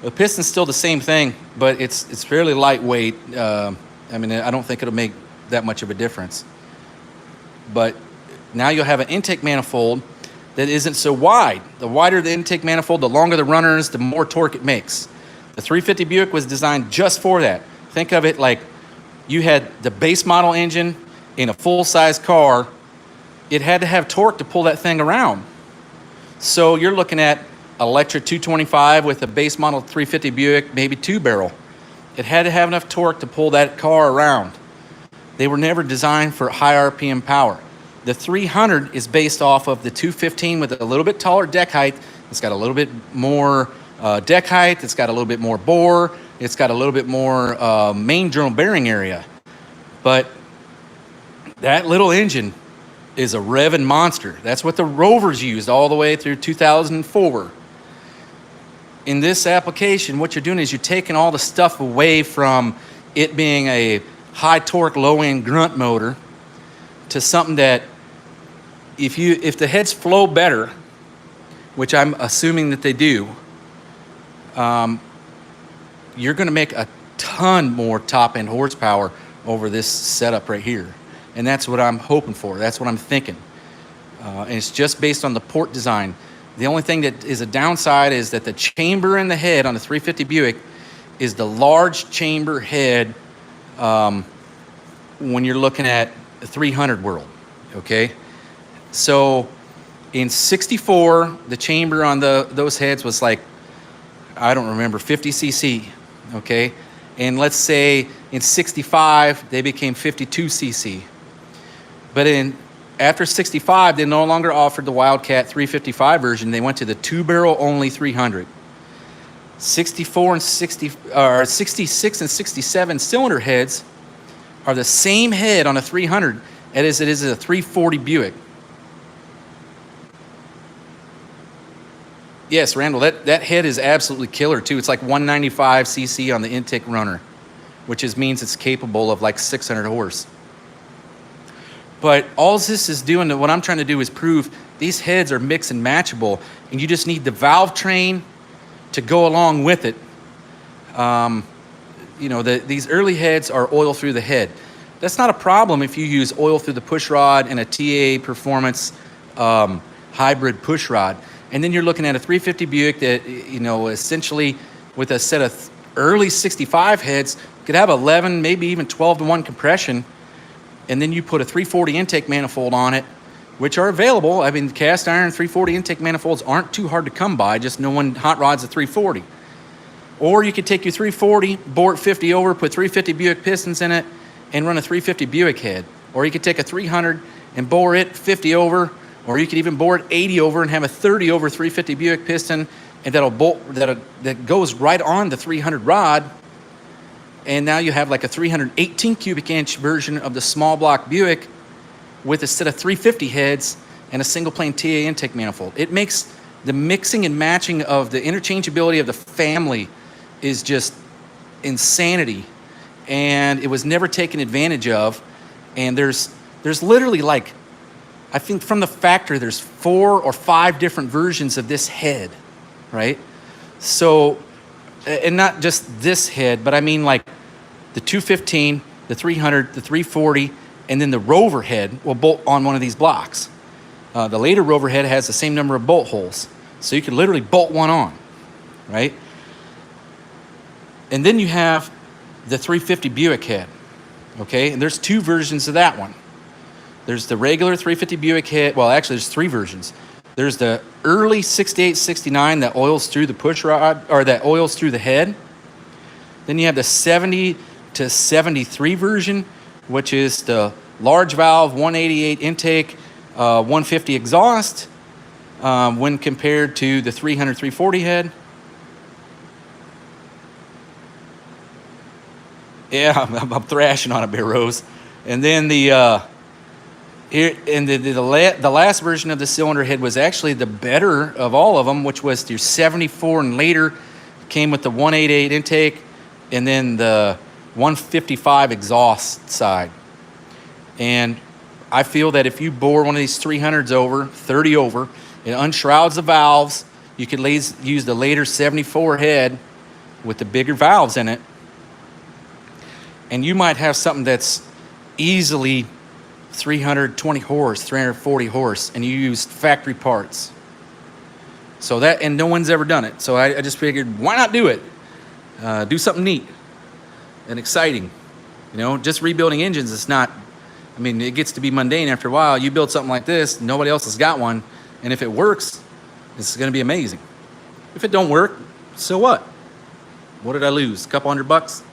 The piston's still the same thing, but it's fairly lightweight. I mean, I don't think it'll make that much of a difference. But now you'll have an intake manifold that isn't so wide. The wider the intake manifold, the longer the runners, the more torque it makes. The 350 Buick was designed just for that. Think of it like you had the base model engine in a full-size car. It had to have torque to pull that thing around. So you're looking at electric 225 with a base model 350 Buick, maybe two-barrel. It had to have enough torque to pull that car around. They were never designed for high RPM power. The 300 is based off of the 215 with a little bit taller deck height. It's got a little bit more deck height. It's got a little bit more bore. It's got a little bit more main journal bearing area. But that little engine is a revving monster. That's what the Rovers used all the way through 2004. in this application, what you're doing is you're taking all the stuff away from it being a high torque, low end grunt motor to something that if the heads flow better, which I'm assuming that they do, you're going to make a ton more top end horsepower over this setup right here. And that's what I'm hoping for. That's what I'm thinking. And it's just based on the port design. The only thing that is a downside is that the chamber in the head on the 350 Buick is the large chamber head when you're looking at the 300 world, okay? So in 64, the chamber on those heads was like, I don't remember, 50 cc, okay? And let's say in 65, they became 52 cc. But after 65, they no longer offered the Wildcat 355 version. They went to the 2-barrel only 300. 64 and 66 and 67 cylinder heads are the same head on a 300 as it is a 340 Buick. Yes, Randall, that head is absolutely killer too. It's like 195 cc on the intake runner, which means it's capable of like 600 horse. But all this is doing, what I'm trying to do is prove these heads are mix and matchable, and you just need the valve train to go along with it. You know, these early heads are oil through the head. That's not a problem if you use oil through the push rod and a TA Performance hybrid push rod. And then you're looking at a 350 Buick that, you know, essentially with a set of early 65 heads could have 11, maybe even 12 to 1 compression. And then you put a 340 intake manifold on it, which are available. I mean, cast iron 340 intake manifolds aren't too hard to come by, just no one hot rods a 340. Or you could take your 340, bore it 50 over, put 350 Buick pistons in it, and run a 350 Buick head. Or you could take a 300 and bore it 50 over, or you could even bore it 80 over and have a 30 over 350 Buick piston, and that goes right on the 300 rod. And now you have like a 318 cubic inch version of the small block Buick with a set of 350 heads and a single plane TA intake manifold. It makes the mixing and matching of the interchangeability of the family is just insanity. And it was never taken advantage of. And there's literally like, I think from the factory, there's 4 or 5 different versions of this head, right? So, and not just this head, but I mean like the 215, the 300, the 340, and then the Rover head will bolt on one of these blocks. The later Rover head has the same number of bolt holes. So you can literally bolt one on, right? And then you have the 350 Buick head, okay? And there's 2 versions of that one. There's the regular 350 Buick head. Well, actually, there's 3 versions. There's the early 68, 69 that oils through the push rod, or that oils through the head. Then you have the 70 to 73 version, which is the large valve, 188 intake, 150 exhaust, when compared to the 300, 340 head. Yeah, I'm thrashing on it, Bear Rose. And then the last version of the cylinder head was actually the better of all of them, which was your 74 and later, came with the 188 intake and then the 155 exhaust side. And I feel that if you bore one of these 300s over, 30 over, it unshrouds the valves. You could use the later 74 head with the bigger valves in it. And you might have something that's easily 320 horse, 340 horse, and you used factory parts. So that, and no one's ever done it. So I just figured, why not do it? Do something neat and exciting. You know, just rebuilding engines is not, I mean, it gets to be mundane after a while. You build something like this, nobody else has got one, and if it works, it's going to be amazing. If it don't work, so what? What did I lose? A couple $100?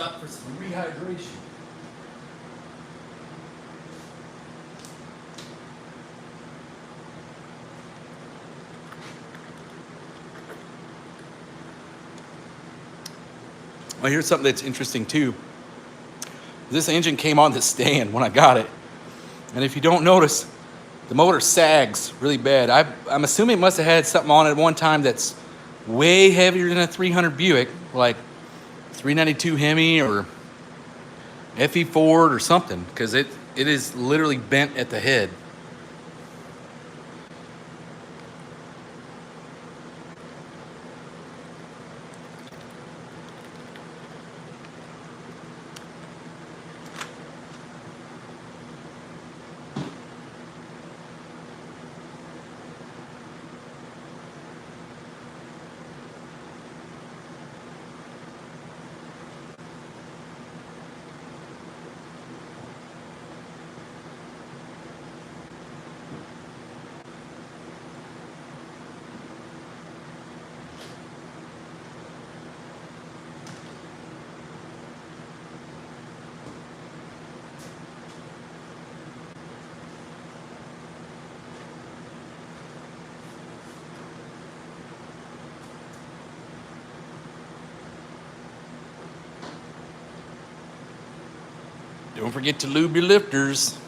stop for some rehydration. Well, here's something that's interesting too. This engine came on the stand when I got it. And if you don't notice, the motor sags really bad. I'm assuming it must have had something on it at one time that's way heavier than a 300 Buick, like 392 Hemi or FE Ford or something, because it is literally bent at the head. Don't forget to lube your lifters.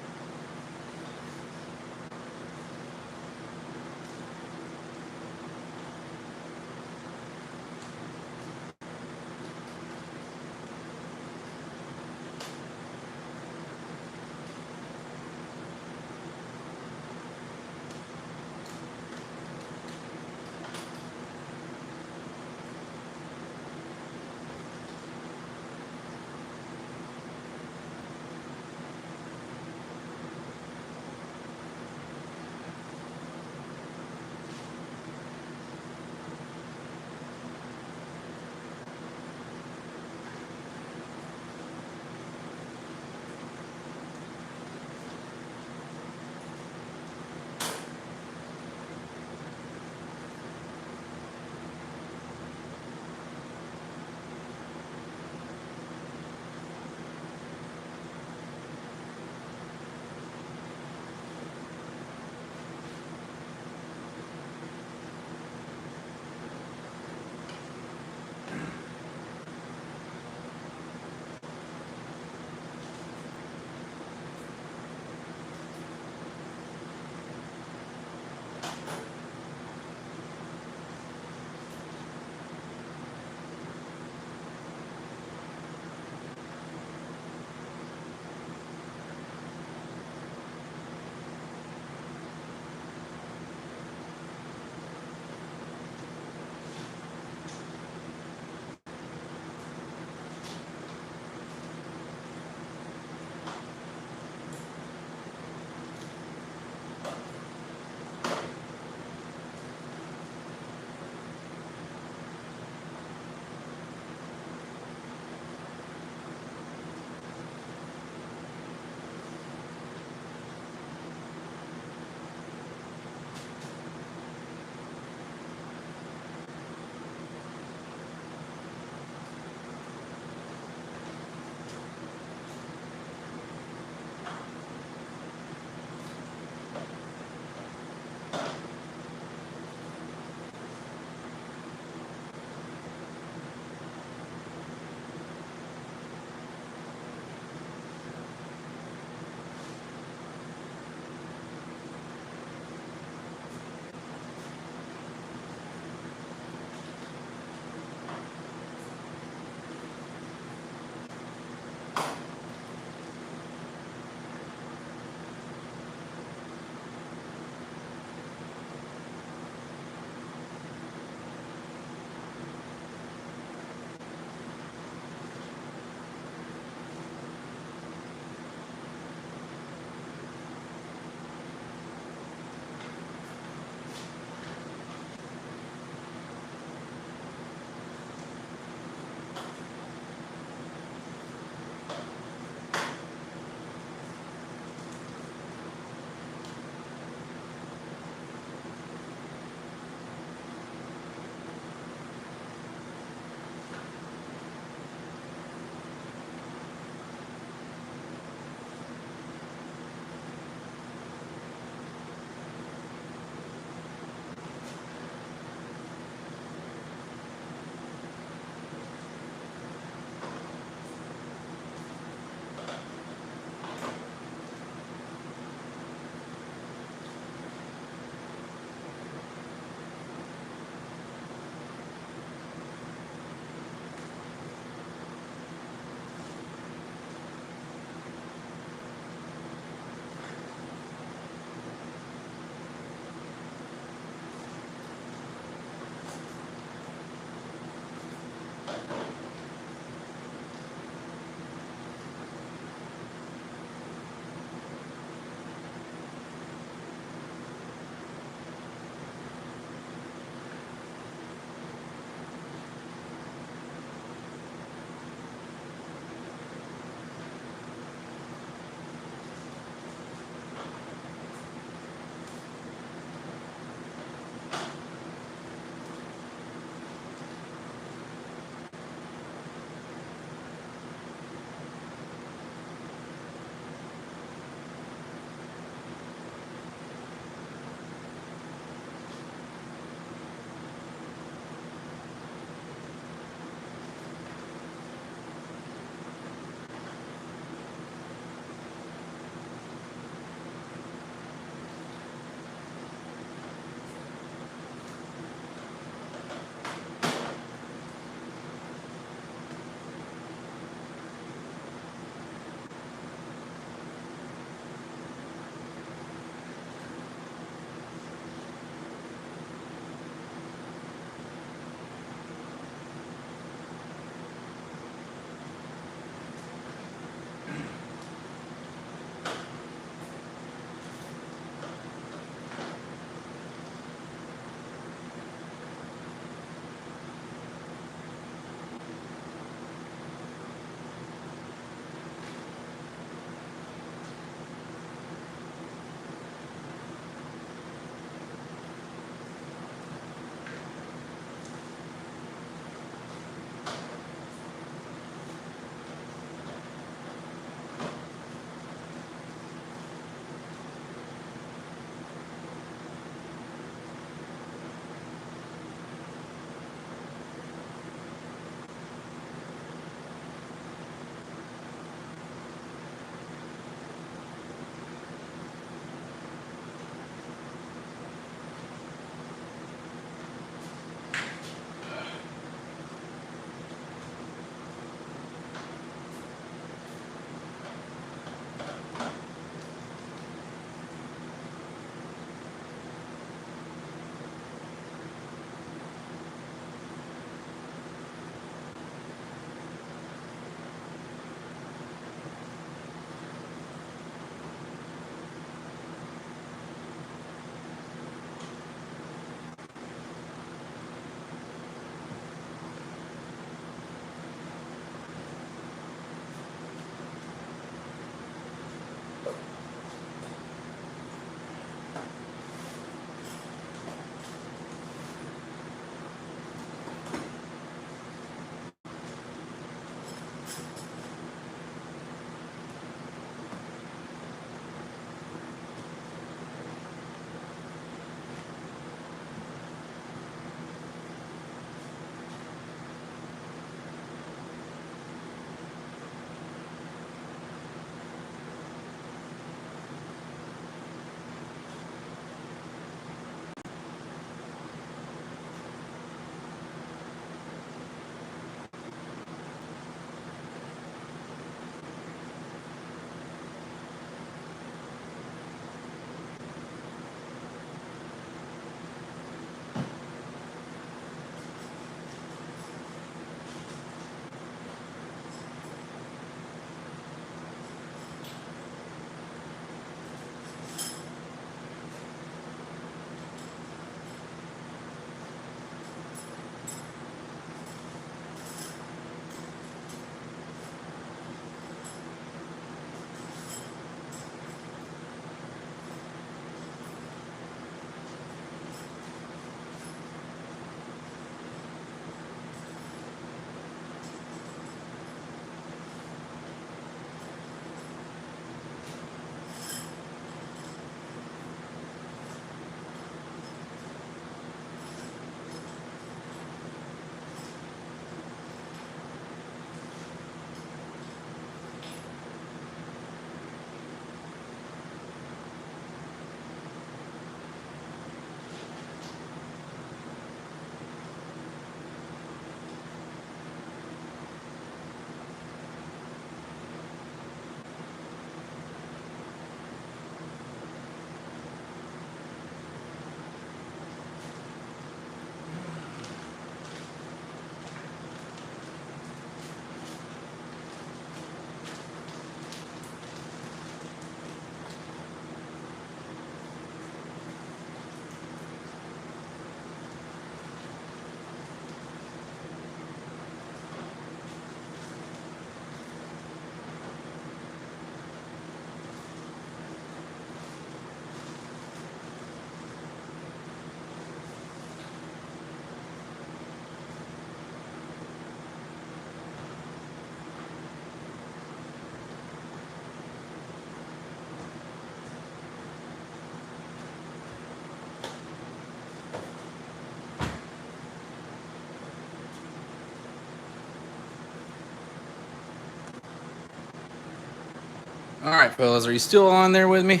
right, fellas, are you still on there with me?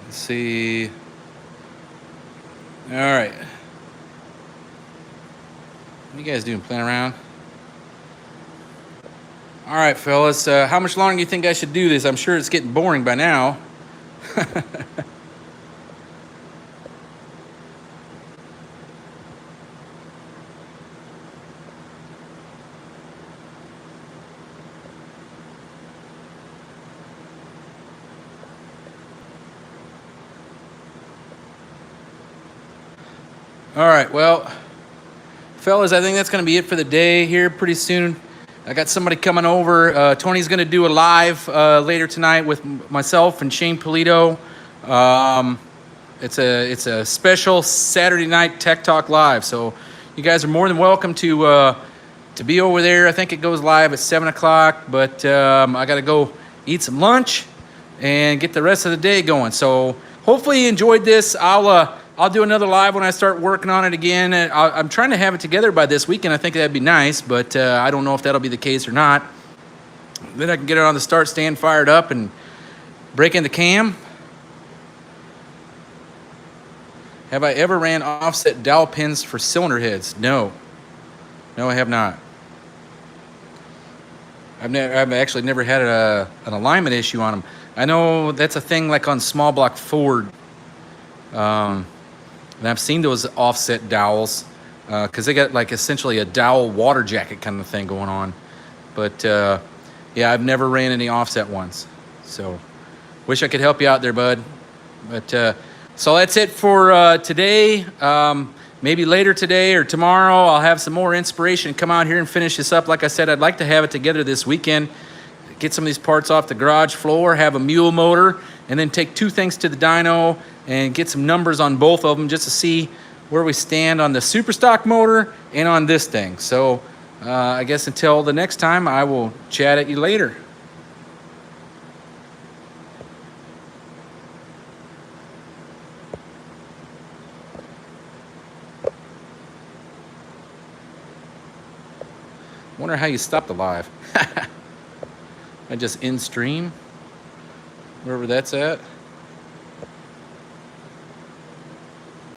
Let's see. All right. What are you guys doing? Playing around? All right, fellas. How much longer do you think I should do this? I'm sure it's getting boring by now. All right, well, fellas, I think that's going to be it for the day here pretty soon. I got somebody coming over. Tony's going to do a live later tonight with myself and Shane Polito. It's a special Saturday night Tech Talk Live, so you guys are more than welcome to be over there. I think it goes live at 7 o'clock, but I got to go eat some lunch and get the rest of the day going. So hopefully you enjoyed this. I'll do another live when I start working on it again. I'm trying to have it together by this weekend. I think that'd be nice, but I don't know if that'll be the case or not. Then I can get it on the start stand fired up and break in the cam. Have I ever ran offset dowel pins for cylinder heads? No. No, I have not. I've actually never had an alignment issue on them. I know that's a thing like on small block Ford. And I've seen those offset dowels because they got like essentially a dowel water jacket kind of thing going on. But yeah, I've never ran any offset ones. So wish I could help you out there, bud. But so that's it for today. Maybe later today or tomorrow I'll have some more inspiration, come out here and finish this up. Like I said, I'd like to have it together this weekend, get some of these parts off the garage floor, have a mule motor, and then take two things to the dyno and get some numbers on both of them just to see where we stand on the super stock motor and on this thing. So I guess until the next time, I will chat at you later. Wonder how you stop the live. I just in stream, wherever that's at.